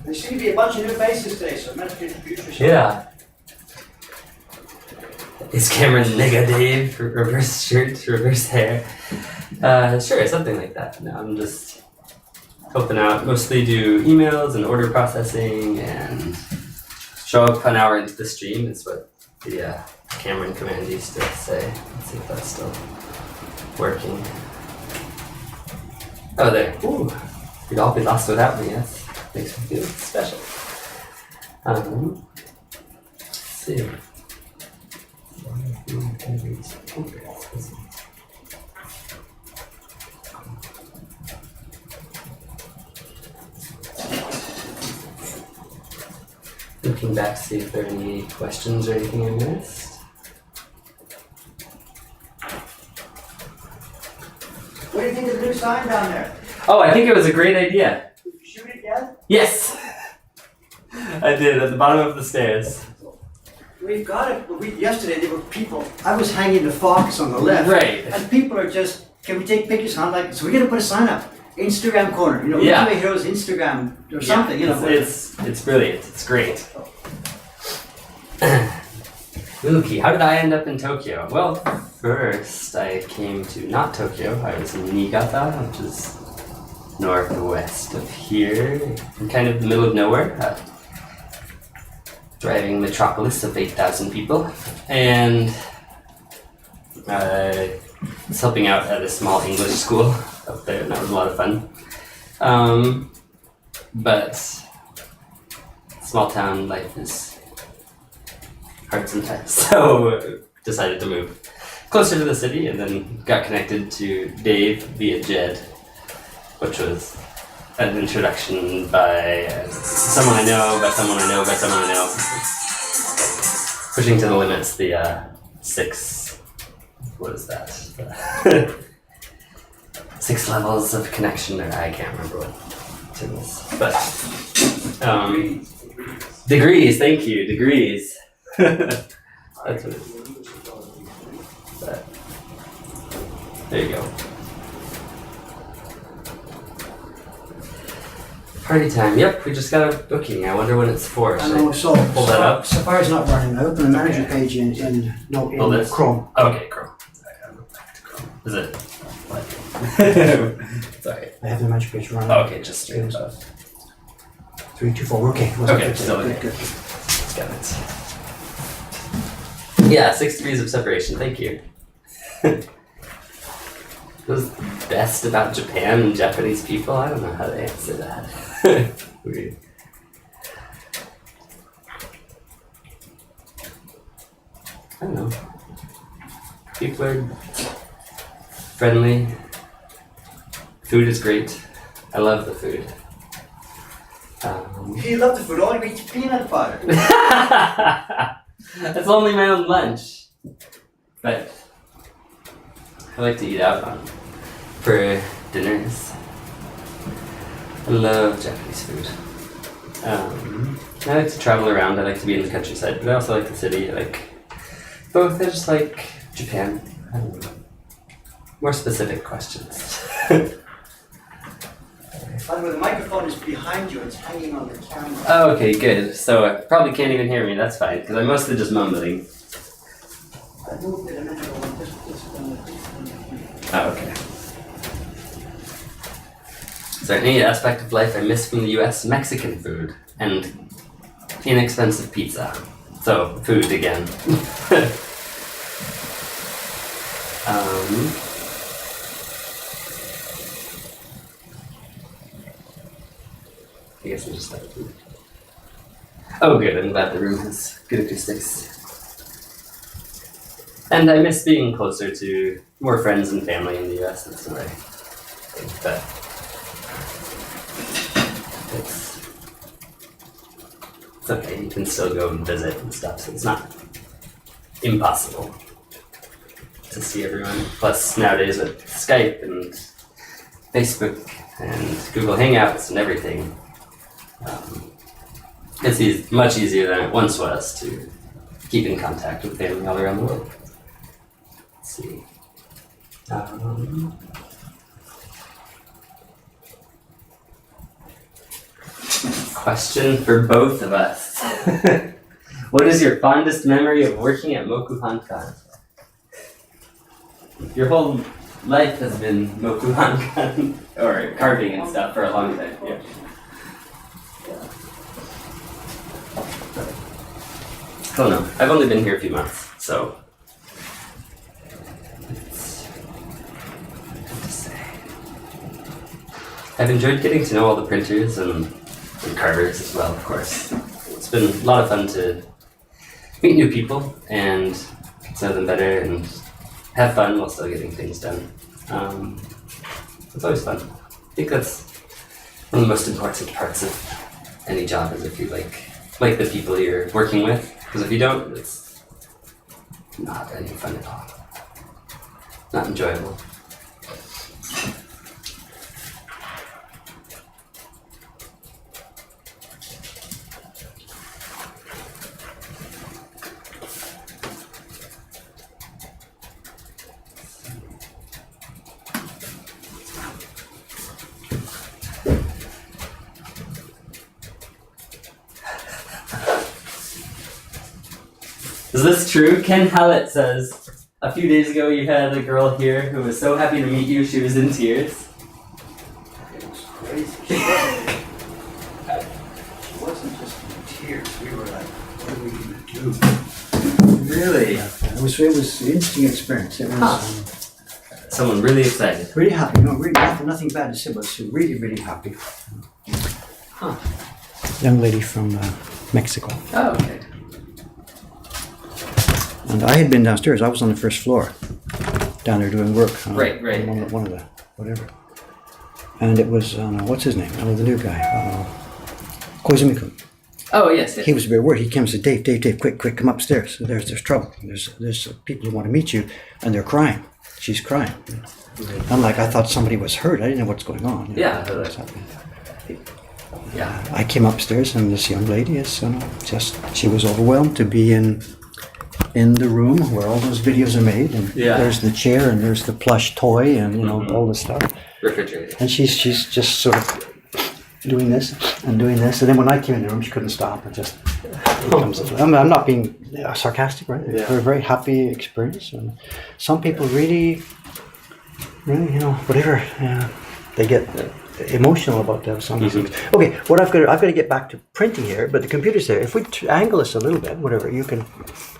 There seem to be a bunch of new faces today, so it might be introduce yourself. Yeah. Is Cameron negative? Reverse shirt, reverse hair. Sure, something like that. No, I'm just helping out. Mostly do emails and order processing and show up an hour into the stream is what the Cameron command used to say. Let's see if that's still working. Oh, there. Ooh. You'd all be lost without me. Yes. Makes me feel special. Let's see. Looking back to see if there are any questions or anything I missed. What do you think of the new sign down there? Oh, I think it was a great idea. Did you shoot it yet? Yes! I did, at the bottom of the stairs. We've got it. Yesterday there were people. I was hanging the fox on the left. Right. And people are just, can we take pictures? And I'm like, so we're going to put a sign up. Instagram corner. You know, Yeah. Ultimate Heroes Instagram or something. You know. It's brilliant. It's great. Luki, how did I end up in Tokyo? Well, first I came to not Tokyo. I was in Niigata, which is northwest of here, in kind of the middle of nowhere. Driving metropolis of 8,000 people, and I was helping out at a small English school up there, and that was a lot of fun. But small town life is hard sometimes, so decided to move closer to the city, and then got connected to Dave via Jed, which was an introduction by someone I know, by someone I know, by someone I know. Pushing to the limits, the 6, what is that? 6 levels of connection, or I can't remember what to this. But degrees, thank you, degrees. That's what it is. But, there you go. Party time. Yep, we just got a booking. I wonder when it's for. I know, so pull that up? Safari's not running. I open the manager page in this? Chrome. Okay, Chrome. Is it? What? Sorry. I have the manager page running. Oh, okay, just straight up. 3, 2, 4. Okay. Okay, still okay. Good. Got it. Yeah, 6 degrees of separation. Thank you. What's best about Japan and Japanese people? I don't know how to answer that. Weird. I don't know. People are friendly. Food is great. I love the food. If you love the food, all you eat is peanut butter. That's only my own lunch. But I like to eat out for dinners. I love Japanese food. I like to travel around. I like to be in the countryside, but I also like the city. I like both. I just like Japan. I don't know. More specific questions. By the way, the microphone is behind you. It's hanging on the camera. Oh, okay, good. So I probably can't even hear me. That's fine, because I'm mostly just mumbling. I moved it a minute ago. Oh, okay. Is there any aspect of life I miss from the US? Mexican food and inexpensive pizza. So, food again. I guess I'm just out of food. Oh, good. I'm glad the room has good acoustics. And I miss being closer to more friends and family in the US. That's what I think. But it's okay. You can still go and visit and stuff. So it's not impossible to see everyone. Plus, nowadays with Skype and Facebook and Google Hangouts and everything, it's much easier than it once was to keep in contact with family all around the world. Let's see. Question for both of us. What is your fondest memory of working at Mokuhankan? Your whole life has been Mokuhankan, or carving and stuff for a long time. Yeah. I don't know. I've only been here a few months, so it's hard to say. I've enjoyed getting to know all the printers and carvers as well, of course. It's been a lot of fun to meet new people and get to know them better and have fun while still getting things done. It's always fun. I think that's one of the most important parts of any job is if you like the people you're working with. Because if you don't, it's not any fun at all. Not enjoyable. Is this true? Ken Hallett says, a few days ago you had a girl here who was so happy to meet you she was in tears. It was crazy. She wasn't just in tears. We were like, what are we going to do? Really? It was an interesting experience. It was Someone really excited. really happy. No, really nothing bad to say, but she was really, really happy. Huh. Young lady from Mexico. Oh, okay. And I had been downstairs. I was on the first floor, down there doing work. Right. One of the whatever. And it was what's his name? The new guy, Koizumi-kun. Oh, yes. He was very worried. He came and said, "Dave, quick, come upstairs. There's trouble. There's people who want to meet you, and they're crying. She's crying." I'm like, I thought somebody was hurt. I didn't know what's going on. Yeah. What's happening. Yeah. I came upstairs and this young lady is she was overwhelmed to be in the room where all those videos are made, and Yeah. there's the chair and there's the plush toy and all the stuff, Refrigerator. and she's just sort of doing this and doing this, and then when I came in the room she couldn't stop and just it comes. I'm not being sarcastic, right? Yeah. It's a very happy experience, and some people really whatever they get emotional about that some things. Okay, what I've got to get back to printing here, but the computer's there. If we angle this a little bit, whatever, you can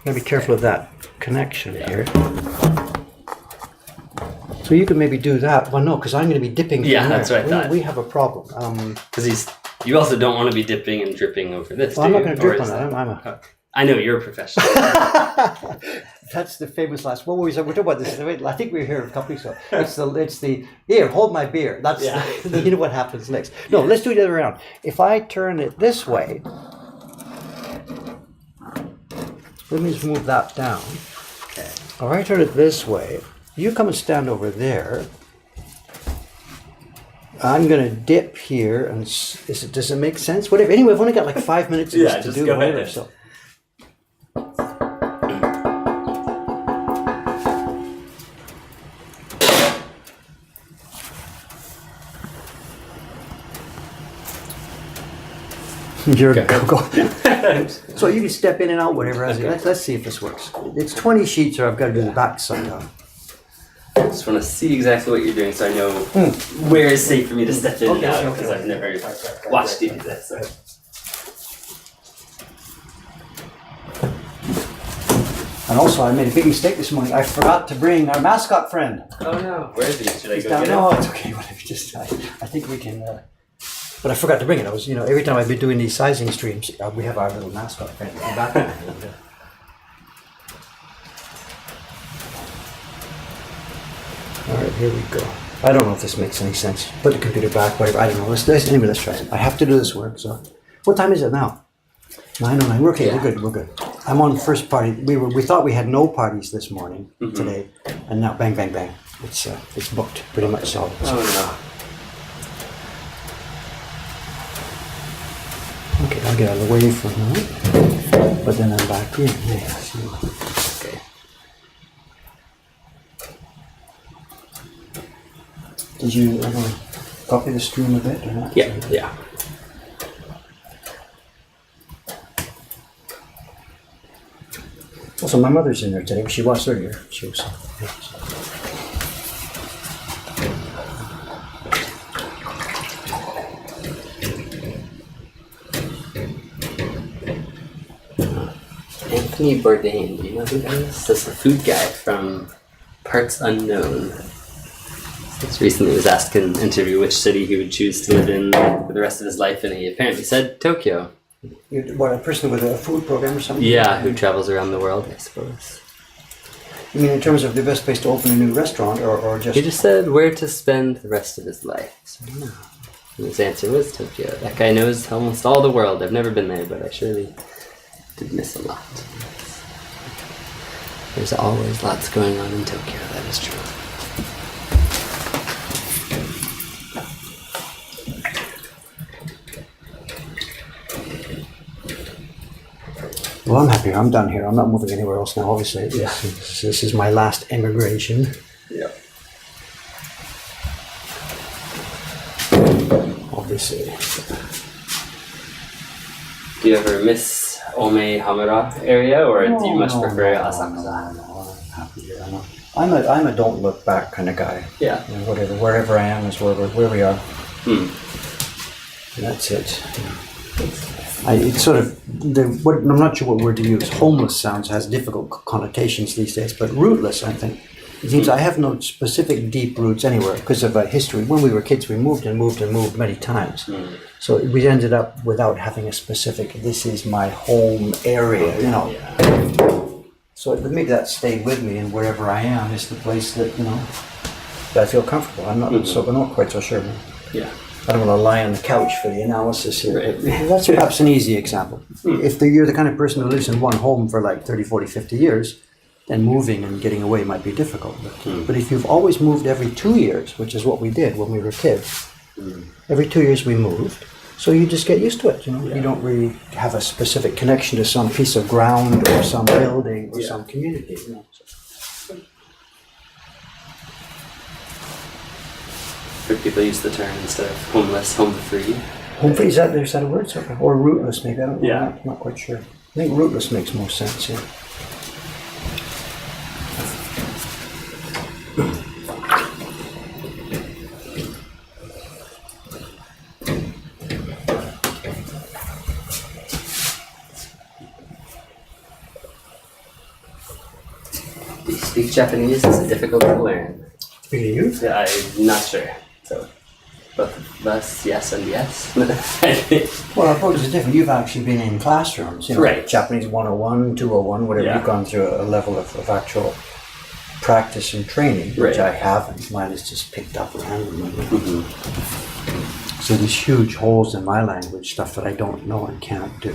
be careful of that connection here. So you can maybe do that. Well, no, because I'm going to be dipping. From Yeah, there. that's what I thought. We have a problem. Because you also don't want to be dipping and dripping over this. Well, I'm do not you? going to drip Or on is that. I know you're a professional. That's the famous last. What were we talking about this? I think we were here a couple weeks ago. It's the here. Hold my beer. That's you know what happens next. No, let's do it the other way around. If I turn it this way, let me just move that down. Okay. Or I turn it this way. You come and stand over there. I'm gonna dip here, and does it make sense? Whatever. Anyway, I've only got like 5 minutes of this to just do. go Whatever. ahead. So. You're go. So you can step in and out, whatever. Let's see if this works. It's 20 sheets, or I've got to do the back side on. I just want to see exactly what you're doing so I know where is safe for me to step in Okay, now okay, because okay. I've never watched you do this. So. And also, I made a big mistake this morning. I forgot to bring our mascot friend. Oh no, where is he? Should I go Down. get No, him? it's okay. Whatever. I think we can. But I forgot to bring it. I was, every time I've been doing these sizing streams, we have our little mascot friend in the background. All right, here we go. I don't know if this makes any sense. Put the computer back, whatever. I don't know. Let's try it. I have to do this work. So, what time is it now? 9:09. We're okay. Yeah. We're good. I'm on the first party. We thought we had no parties this morning today, and now bang, bang, bang. It's booked pretty much solid. Oh no. Okay, I'll get out of the way for now. But then I'm back in. Yeah, Okay. Did you copy the stream a bit or not? Yeah. Also, my mother's in there today. She was earlier. She was. Anthony Bourdain, do you know who that is? That's the food guy from Parts Unknown. Just recently was asked in an interview which city he would choose to live in for the rest of his life, and he apparently said Tokyo. What, a person with a food program or something? Yeah, who travels around the world, I suppose. You mean in terms of the best place to open a new restaurant, or just... He just said where to spend the rest of his life. So I don't know. And his answer was Tokyo. That guy knows almost all the world. I've never been there, but I surely did miss a lot. There's always lots going on in Tokyo, that is true. Well, I'm happy. I'm done here. I'm not moving anywhere else now, obviously. This is my last immigration. Yeah. Obviously. Do you ever miss Ome Hamura area, or do you much prefer Asakusa? No, I'm happy here. I'm a don't look back kind of guy. Yeah. Wherever I am is where we are. Hmm. That's it. It's sort of I'm not sure what word to use. Homeless has difficult connotations these days, but rootless, I think. It seems I have no specific deep roots anywhere because of a history. When we were kids, we moved many times. So we ended up without having a specific, this is my home area, Yeah. So maybe that stayed with me, and wherever I am is the place that, that I feel comfortable. I'm not quite so sure. Yeah. I don't want to lie on the couch for the analysis here. Right. But that's perhaps an easy example. If you're the kind of person who lives in one home for like 30, 40, 50 years, then moving and getting away might be difficult. But if you've always moved every 2 years, which is what we did when we were kids, Every 2 years we moved. So you just get used to it, you know. Yeah. You don't really have a specific connection to some piece of ground or some building or some community, you know. For people use the term instead of homeless, home free. Home free, is that their set of words? Or rootless, maybe. I don't know. Yeah. I'm not quite sure. I think rootless makes more sense, yeah. Do you speak Japanese? Is it difficult to learn? Speaking of you? Yeah, I'm not sure. So, both of us, yes and yes. Well, I suppose it's different. You've actually been in classrooms, you know, Right. Japanese 101, 201, whatever. Yeah. You've gone through a level of actual practice and training, which Right. I haven't. Mine is just picked up randomly. Mhm. So there's huge holes in my language, stuff that I don't know and can't do.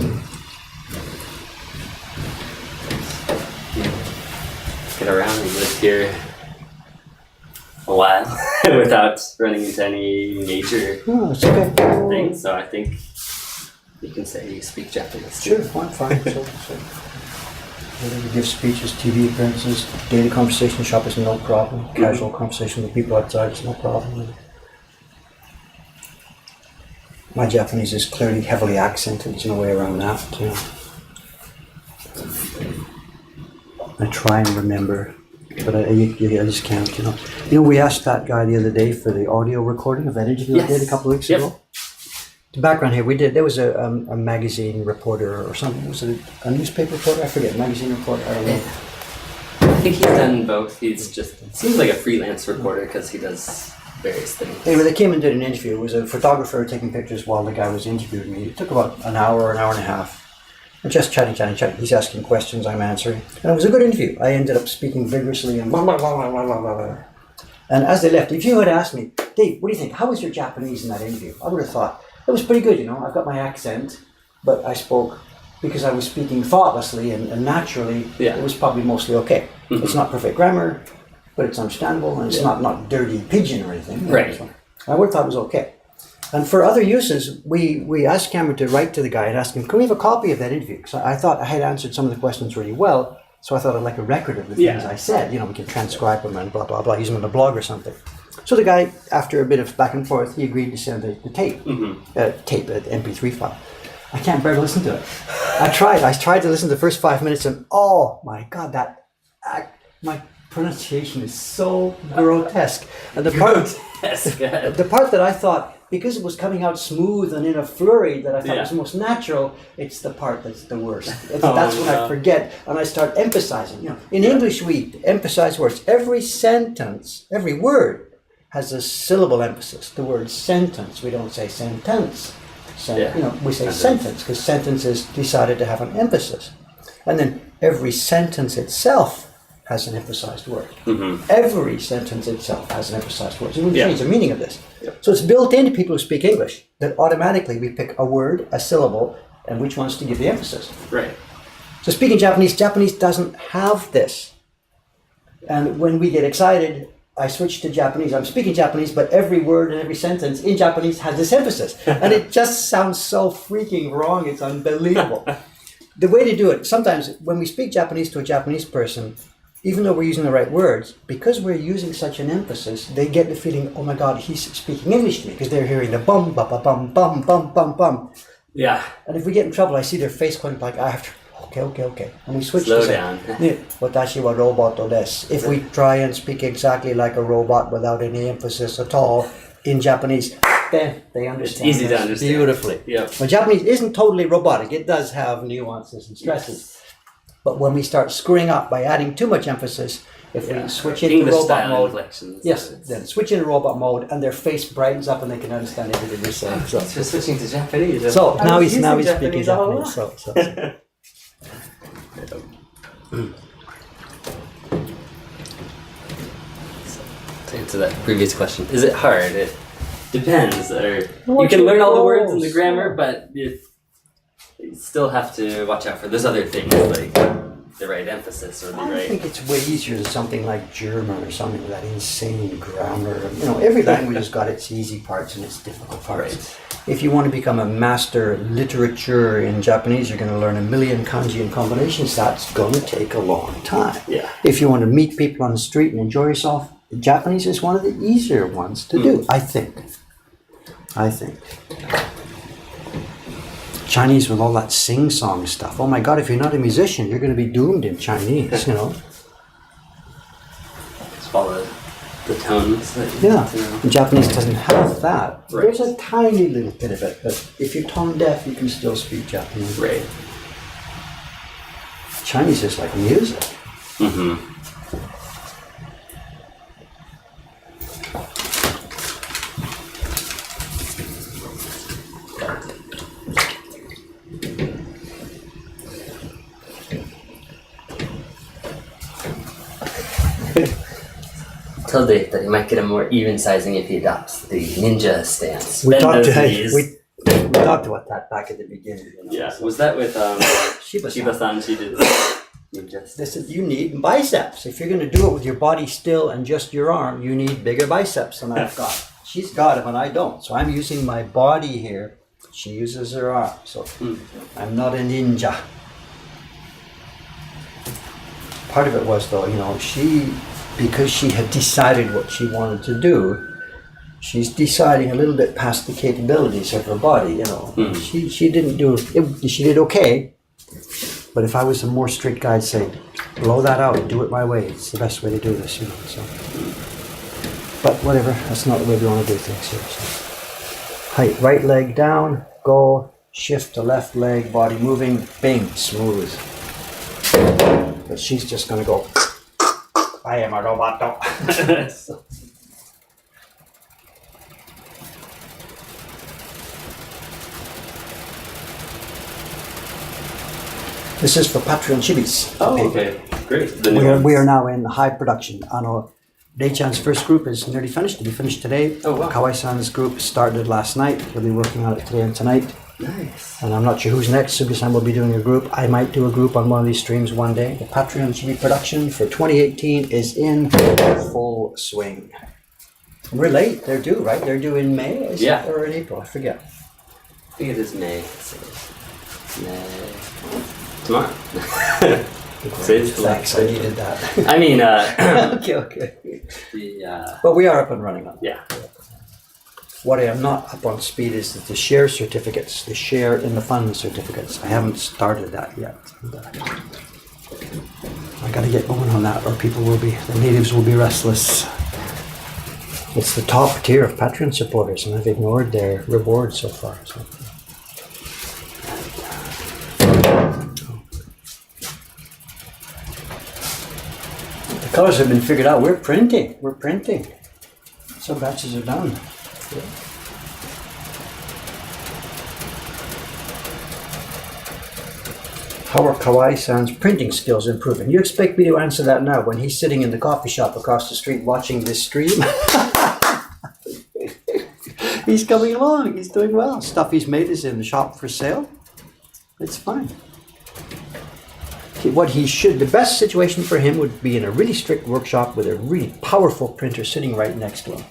Get around and live here a while without running into any major Oh, it's okay. things. So I think you can say you speak Japanese. Sure, I'm fine. So. You give speeches, TV appearances, daily conversation shop is no problem. Casual conversation with people outside is no problem. My Japanese is clearly heavily accented. There's no way around that. You know. I try and remember, but I just can't. You know, we asked that guy the other day for the audio recording of that interview I did a couple of weeks ago. The background here, there was a magazine reporter or something. Was it a newspaper reporter? I forget. Magazine reporter. I don't know. I think he's done both. He's just seems like a freelance reporter because he does various things. Anyway, they came and did an interview. It was a photographer taking pictures while the guy was interviewing me. It took about an hour and a half. We're just chatting. He's asking questions, I'm answering. And it was a good interview. I ended up speaking vigorously and blah, blah, blah, blah, blah, blah, blah. And as they left, if you had asked me, Dave, what do you think? How was your Japanese in that interview? I would have thought, it was pretty good, you know. I've got my accent, but I spoke because I was speaking thoughtlessly and naturally. Yeah. It was probably mostly okay. Mm-hmm. It's not perfect grammar, but it's understandable, and it's not dirty pigeon or anything. Right. So I would have thought it was okay. And for other uses, we asked Cameron to write to the guy and ask him, can we have a copy of that interview? Because I thought I had answered some of the questions really well, so I thought I'd like a record of the things I said. You know, we can transcribe them and blah, blah, blah, use them on the blog or something. So the guy, after a bit of back and forth, he agreed to send the tape, MP3 file. I can't bear to listen to it. I tried to listen to the first 5 minutes and oh my God, my pronunciation is so grotesque. And the part that I thought, because it was coming out smooth and in a flurry that I thought was most natural, it's the part that's the worst. That's when I forget and I start emphasizing. You know, in English we emphasize words. Every sentence, every word has a syllable emphasis. The word sentence, we don't say sentence. You know, we say sentence because sentence is decided to have an emphasis. And then every sentence itself has an emphasized word. Mm-hmm. Every sentence itself has an emphasized word. So we change the meaning of this. Yep. So it's built into people who speak English that automatically we pick a word, a syllable, and which ones to give the emphasis. Right. So speaking Japanese doesn't have this. And when we get excited, I switch to Japanese. I'm speaking Japanese, but every word and every sentence in Japanese has this emphasis. And it just sounds so freaking wrong. It's unbelievable. The way to do it, sometimes when we speak Japanese to a Japanese person, even though we're using the right words, because we're using such an emphasis, they get the feeling, oh my God, he's speaking English to me, because they're hearing the bum, ba, ba, bum, bum, bum, bum, bum. Yeah. And if we get in trouble, I see their face going like, I have to, okay. And we switch Slow to down. Watashi wa roboto desu. If we try and speak exactly like a robot without any emphasis at all in Japanese, then they understand. It's easy to understand. Beautifully. Yeah. But Japanese isn't totally robotic. It does have nuances and stresses. Yes. But when we start screwing up by adding too much emphasis, if we switch into English robot style mode, inflections. then switch into robot mode, and their face brightens up, and they can understand everything we're saying. So, So switching to Japanese. so now he's speaking Japanese all along. Japanese. So. To answer that previous question, is it hard? It depends. Or you can learn all the words and the grammar, but you still have to watch out for those other things like the right emphasis or the I right. think it's way easier than something like German or something with that insane grammar. You know, every language has got its easy parts and its difficult parts. Right. If you want to become a master literature in Japanese, you're going to learn a million kanji and combinations. That's going to take a long time. Yeah. If you want to meet people on the street and enjoy yourself, Japanese is one of the easier ones to do, I think. Chinese with all that sing-song stuff. Oh my God, if you're not a musician, you're going to be doomed in Chinese, you know. Just follow the tones. That you Yeah, need to know. and Japanese doesn't have that. Right. There's a tiny little bit of it, but if you're tone deaf, you can still speak Japanese. Right. Chinese is like music. Mm-hmm. Tell Dave that he might get a more even sizing if he adopts the ninja stance. We Bend talked, those knees. we talked about that back at the beginning. You know, Yeah. so. Was that with Shiba-san. Shiba-san? She did ninja stance. They said you need biceps. If you're going to do it with your body still and just your arm, you need bigger biceps than I've got. She's got them and I don't. So I'm using my body here. She uses her arm. So I'm not a ninja. Part of it was though, you know, because she had decided what she wanted to do, she's deciding a little bit past the capabilities of her body, you know. She didn't do it, she did okay. But if I was a more strict guy, I'd say, blow that out, do it my way. It's the best way to do this, you know. So, but whatever, that's not the way we want to do things here. So. Height, right leg down, go, shift to left leg, body moving, bing, smooth. But she's just going to go, I am a robot. So. This is for Patreon Chibis. Oh, okay. Great. The new We are ones. now in high production. Dei-chan's first group is nearly finished. It'll be finished today. Oh, wow. Kawai-san's group started last night. He'll be working on it today and tonight. Nice. And I'm not sure who's next. Sugi-san will be doing a group. I might do a group on one of these streams one day. The Patreon Chibi production for 2018 is in full swing. We're late. They're due, right? They're due in May, is Yeah. it? Or in April? I forget. I think it is May. So, May. Tomorrow. Saves the Thanks, I needed that. I mean, Okay. the But we are up and running on it. yeah. What I am not up on speed is the share certificates, the share in the fund certificates. I haven't started that yet. I got to get going on that, or the natives will be restless. It's the top tier of Patreon supporters, and I've ignored their reward so far. So. The colors have been figured out. We're printing. Some batches are done. How are Kawai-san's printing skills improving? You expect me to answer that now when he's sitting in the coffee shop across the street watching this stream? He's coming along. He's doing well. Stuff he's made is in the shop for sale. It's fine. The best situation for him would be in a really strict workshop with a really powerful printer sitting right next to him.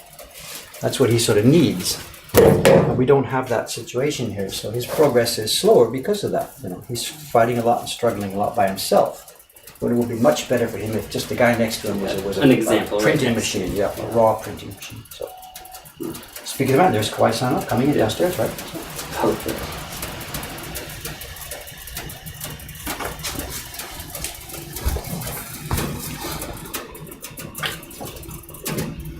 That's what he sort of needs. But we don't have that situation here, so his progress is slower because of that. You know, he's fighting a lot and struggling a lot by himself. But it would be much better for him if just the guy next to him was An example, a right printing next machine, a raw printing machine. So, speaking of that, there's Kawai-san up coming in downstairs, right? Perfect.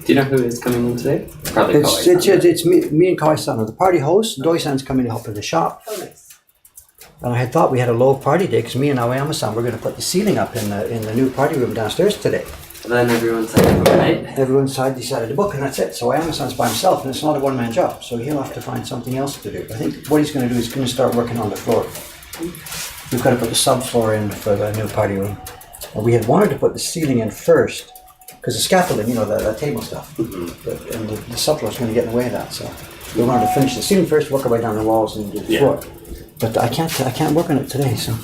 Do you know who is coming in today? Probably It's me and Kawai-san are the party hosts. Doi-san's coming to help in the shop. Oh, nice. And I had thought we had a low party day because me and Aoyama-san were going to put the ceiling up in the new party room downstairs today. And then everyone said overnight. Everyone decided to book, and that's it. So Aoyama-san's by himself, and it's not a one-man job. So he'll have to find something else to do. I think what he's going to do is going to start working on the floor. We've got to put the subfloor in for the new party room. And we had wanted to put the ceiling in first because the scaffolding, the table stuff, and the subfloor is going to get in the way of that. So we wanted to finish the ceiling first, work our way down the walls, and do the floor. But I can't work on it today. So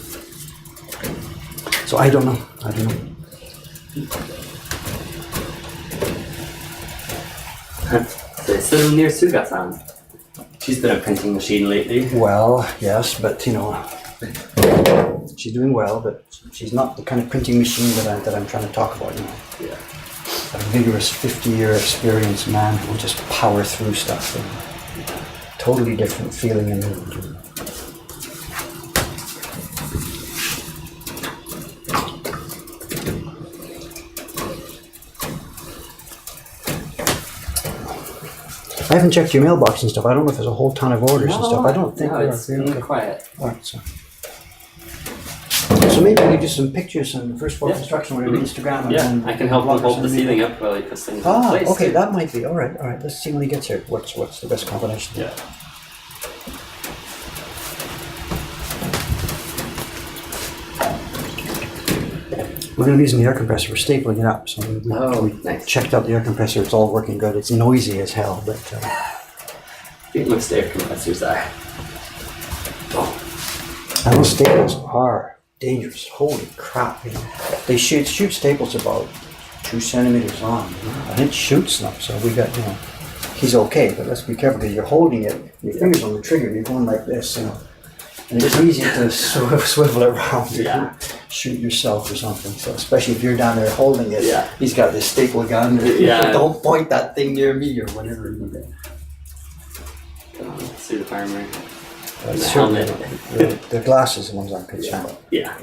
So I don't know. They sit near Suga-san. She's been a printing machine lately. Well, yes, but she's doing well, but she's not the kind of printing machine that I'm trying to talk about. Yeah. A vigorous 50-year experienced man who will just power through stuff. Totally different feeling and mood. I haven't checked your mailbox and stuff. I don't know if there's a whole ton of orders and stuff. I don't think no, there it's are. been quiet. All right, so maybe we do some pictures and first floor construction, whatever, Instagram. And Yeah, then I can help him blog or hold the something. ceiling up while he puts things in Ah, place. okay, too. that might be. All right. Let's see when he gets here. What's the best combination? Yeah. We're going to be using the air compressor. We're stapling it up. So we nice. checked out the air compressor. It's all working good. It's noisy as hell, but Most air compressors are. and those staples are dangerous. Holy crap! They shoot staples about 2 centimeters long, and it shoots them. So we got he's okay, but let's be careful because you're holding it. Your fingers on the trigger. You're going like this, and it's easy to swivel it around. Yeah. Shoot yourself or something. So especially if you're down there holding it, Yeah. he's got this staple gun. Yeah. Don't point that thing near me or whatever. Suit of armor. The helmet. The glasses, the ones I'm concerned about. Yeah.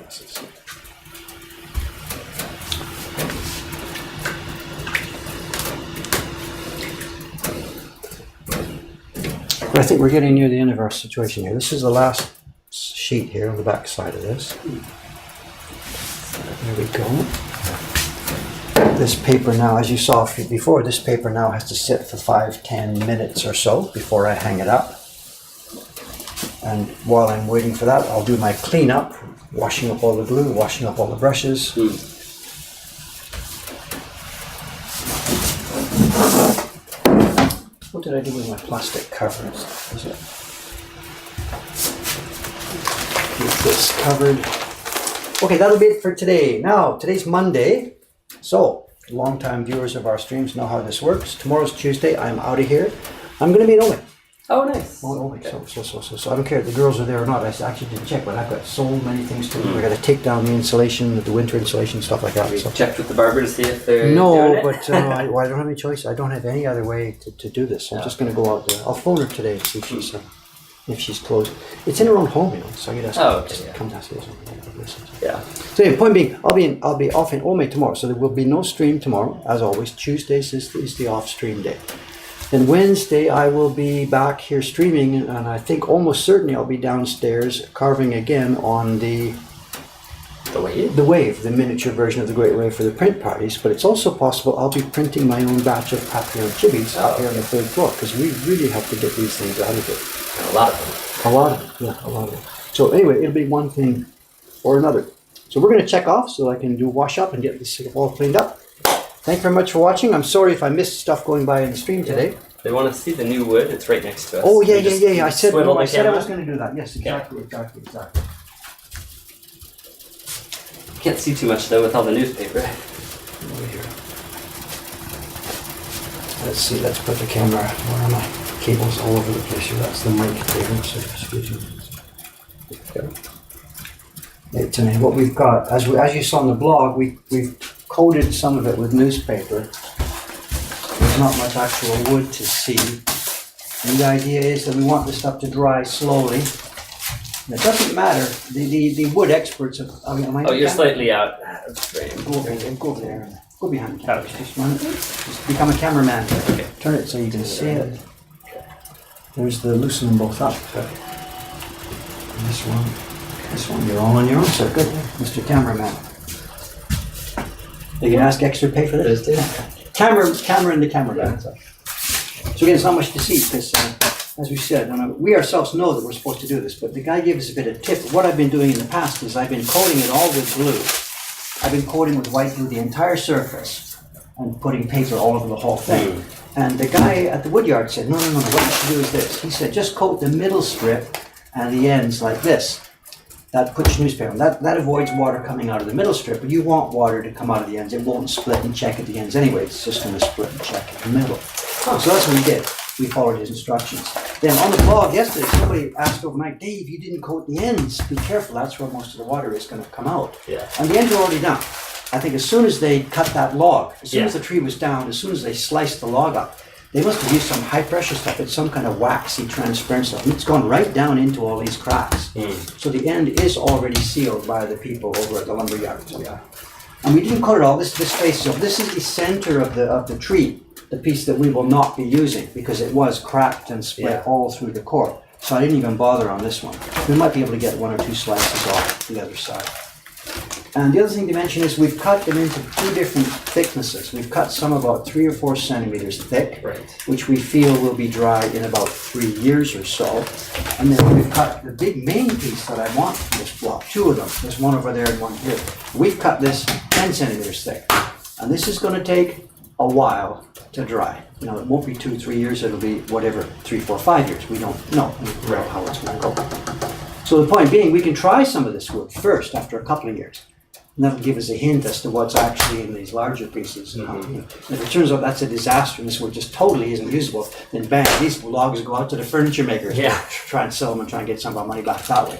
But I think we're getting near the end of our situation here. This is the last sheet here on the back side of this. There we go. This paper now, as you saw before, this paper now has to sit for 5-10 minutes or so before I hang it up. And while I'm waiting for that, I'll do my cleanup, washing up all the glue, washing up all the brushes. What did I do with my plastic covers? Is it? Keep this covered. Okay, that'll be it for today. Now, today's Monday. So, long-time viewers of our streams know how this works. Tomorrow's Tuesday. I'm out of here. I'm going to be in Ole. Oh, nice. Okay. So I don't care if the girls are there or not. I actually didn't check, but I've got so many things to do. I got to take down the insulation, the winter insulation, stuff like that. Have you So. checked with the barber to see if they're No, doing it? but I don't have any choice. I don't have any other way to do this. I'm just going to go out there. I'll phone her today and see if she's closed. It's in her own home, so I could ask her to come to ask her something. Yeah. So anyway, point being, I'll be off in Ome tomorrow, so there will be no stream tomorrow, as always. Tuesdays is the off stream day. Then Wednesday I will be back here streaming, and I think almost certainly I'll be downstairs carving again on the Wave, the miniature version of the Great Wave for the print parties. But it's also possible I'll be printing my own batch of Papillon Chibis up here on the 3rd floor, because we really have to get these things out of it. A lot of them. A lot of them. So anyway, it'll be one thing or another. So we're going to check off so I can do wash up and get this all cleaned up. Thank you very much for watching. I'm sorry if I missed stuff going by in the stream today. They want to see the new wood. It's right next to us. Oh yeah. I said swivel the I camera. was going to do that. Yes, exactly. Can't see too much though with all the newspaper. Over here. Let's see. Let's put the camera. Where are my cables all over the place here? That's the mic cable. So excuse me. There. Tonight, what we've got, as you saw on the blog, we've coated some of it with newspaper. There's not much actual wood to see. And the idea is that we want this stuff to dry slowly. And it doesn't matter. The wood experts have. You're slightly out of frame. Go over there. Go behind the camera. Just become a cameraman. Okay. Turn it so you can see it. There's the loosen them both up. And this one, you're all on your own, sir. Good, Mr. Cameraman. You can ask extra pay for this, too. Camera and the cameraman. So again, it's not much to see because, as we said, we ourselves know that we're supposed to do this, but the guy gave us a bit of tip. What I've been doing in the past is I've been coating it all with glue. I've been coating with white glue the entire surface and putting paper all over the whole thing. And the guy at the woodyard said, no, what you should do is this. He said, just coat the middle strip and the ends like this. that puts newspaper on. That avoids water coming out of the middle strip, but you want water to come out of the ends. It won't split and check at the ends anyway. It's just going to split and check in the middle. So that's what we did. We followed his instructions. Then on the blog yesterday, somebody asked overnight, Dave, you didn't coat the ends. Be careful, that's where most of the water is going to come out. Yeah. And the ends are already done. I think as soon as they cut that log, as soon Yeah. as the tree was down, as soon as they sliced the log up, they must have used some high pressure stuff. It's some kind of waxy, transparent stuff. And it's gone right down into all these cracks. So the end is already sealed by the people over at the lumber yard. Yeah. And we didn't cut it all. This face up. This is the center of the tree, the piece that we will not be using because it was cracked and split all through the core. So I didn't even bother on this one. We might be able to get 1 or 2 slices off the other side. And the other thing to mention is we've cut them into 2 different thicknesses. We've cut some about 3 or 4 centimeters thick, which we feel will be dry in about 3 years or so. And then we've cut the big main piece that I want from this block, 2 of them. There's one over there and one here. We've cut this 10 centimeters thick. And this is going to take a while to dry. You know, it won't be 2 or 3 years, it'll be whatever, 3, 4, 5 years. We don't know how it's going to go. So the point being, we can try some of this wood first after a couple of years. And that'll give us a hint as to what's actually in these larger pieces. You know. If it turns out that's a disaster and this wood just totally isn't usable, then bang, these logs go out to the furniture makers. Try and sell them and try and get some of our money back that way.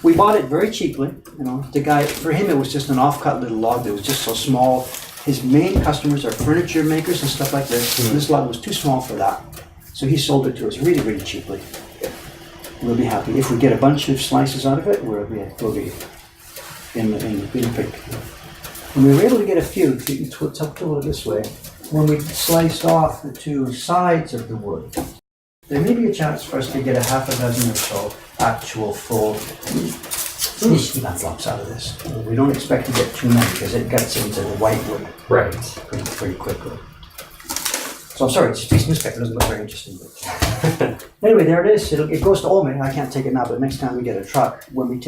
We bought it very cheaply. You know, the guy, for him it was just an off-cut little log that was just so small. His main customers are furniture makers and stuff like this. This log was too small for that. So he sold it to us really, really cheaply. We'll be happy. If we get a bunch of slices out of it, we'll be in the pink. And we were able to get a few, if you can tool it this way, when we sliced off the 2 sides of the wood. There may be a chance for us to get a half a dozen or so actual full flops out of this. We don't expect to get too many because it gets into the white wood pretty quickly. So I'm sorry, it's a piece of newspaper, it doesn't look very interesting. But anyway, there it is. It goes to Olme. I can't take it now, but next time we get a truck, when we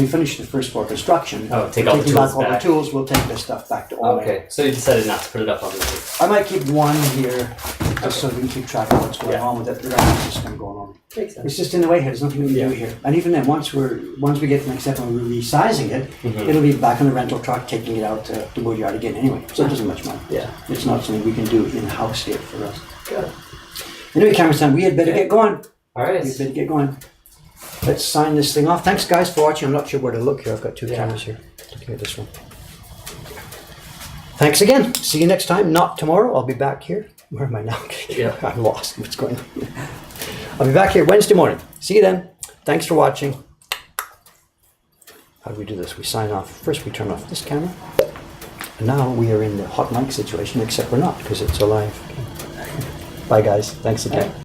finish the first floor construction, take all the tools all back. the tools, we'll take this stuff back to Olme. Okay, so you decided not to put it up on the roof. I might keep one here, just so we can keep track of what's going on with it. The rest is just going to go on. Makes sense. It's just in the way here. There's nothing we can do here. And even then, once we get to the next step and we're resizing it, it'll be back on the rental truck, taking it out to the wood yard again anyway. So it doesn't much matter. Yeah. It's not something we can do in-house here for us. Good. Anyway, cameraman, we had better get going. All right. We had better get going. Let's sign this thing off. Thanks, guys, for watching. I'm not sure where to look here. I've got 2 cameras here. Looking at this one. Thanks again. See you next time. Not tomorrow. I'll be back here. Where am I now? I'm lost. What's going on? I'll be back here Wednesday morning. See you then. Thanks for watching. How do we do this? We sign off. First, we turn off this camera. And now we are in the hot mic situation, except we're not because it's alive. Bye, guys. Thanks again.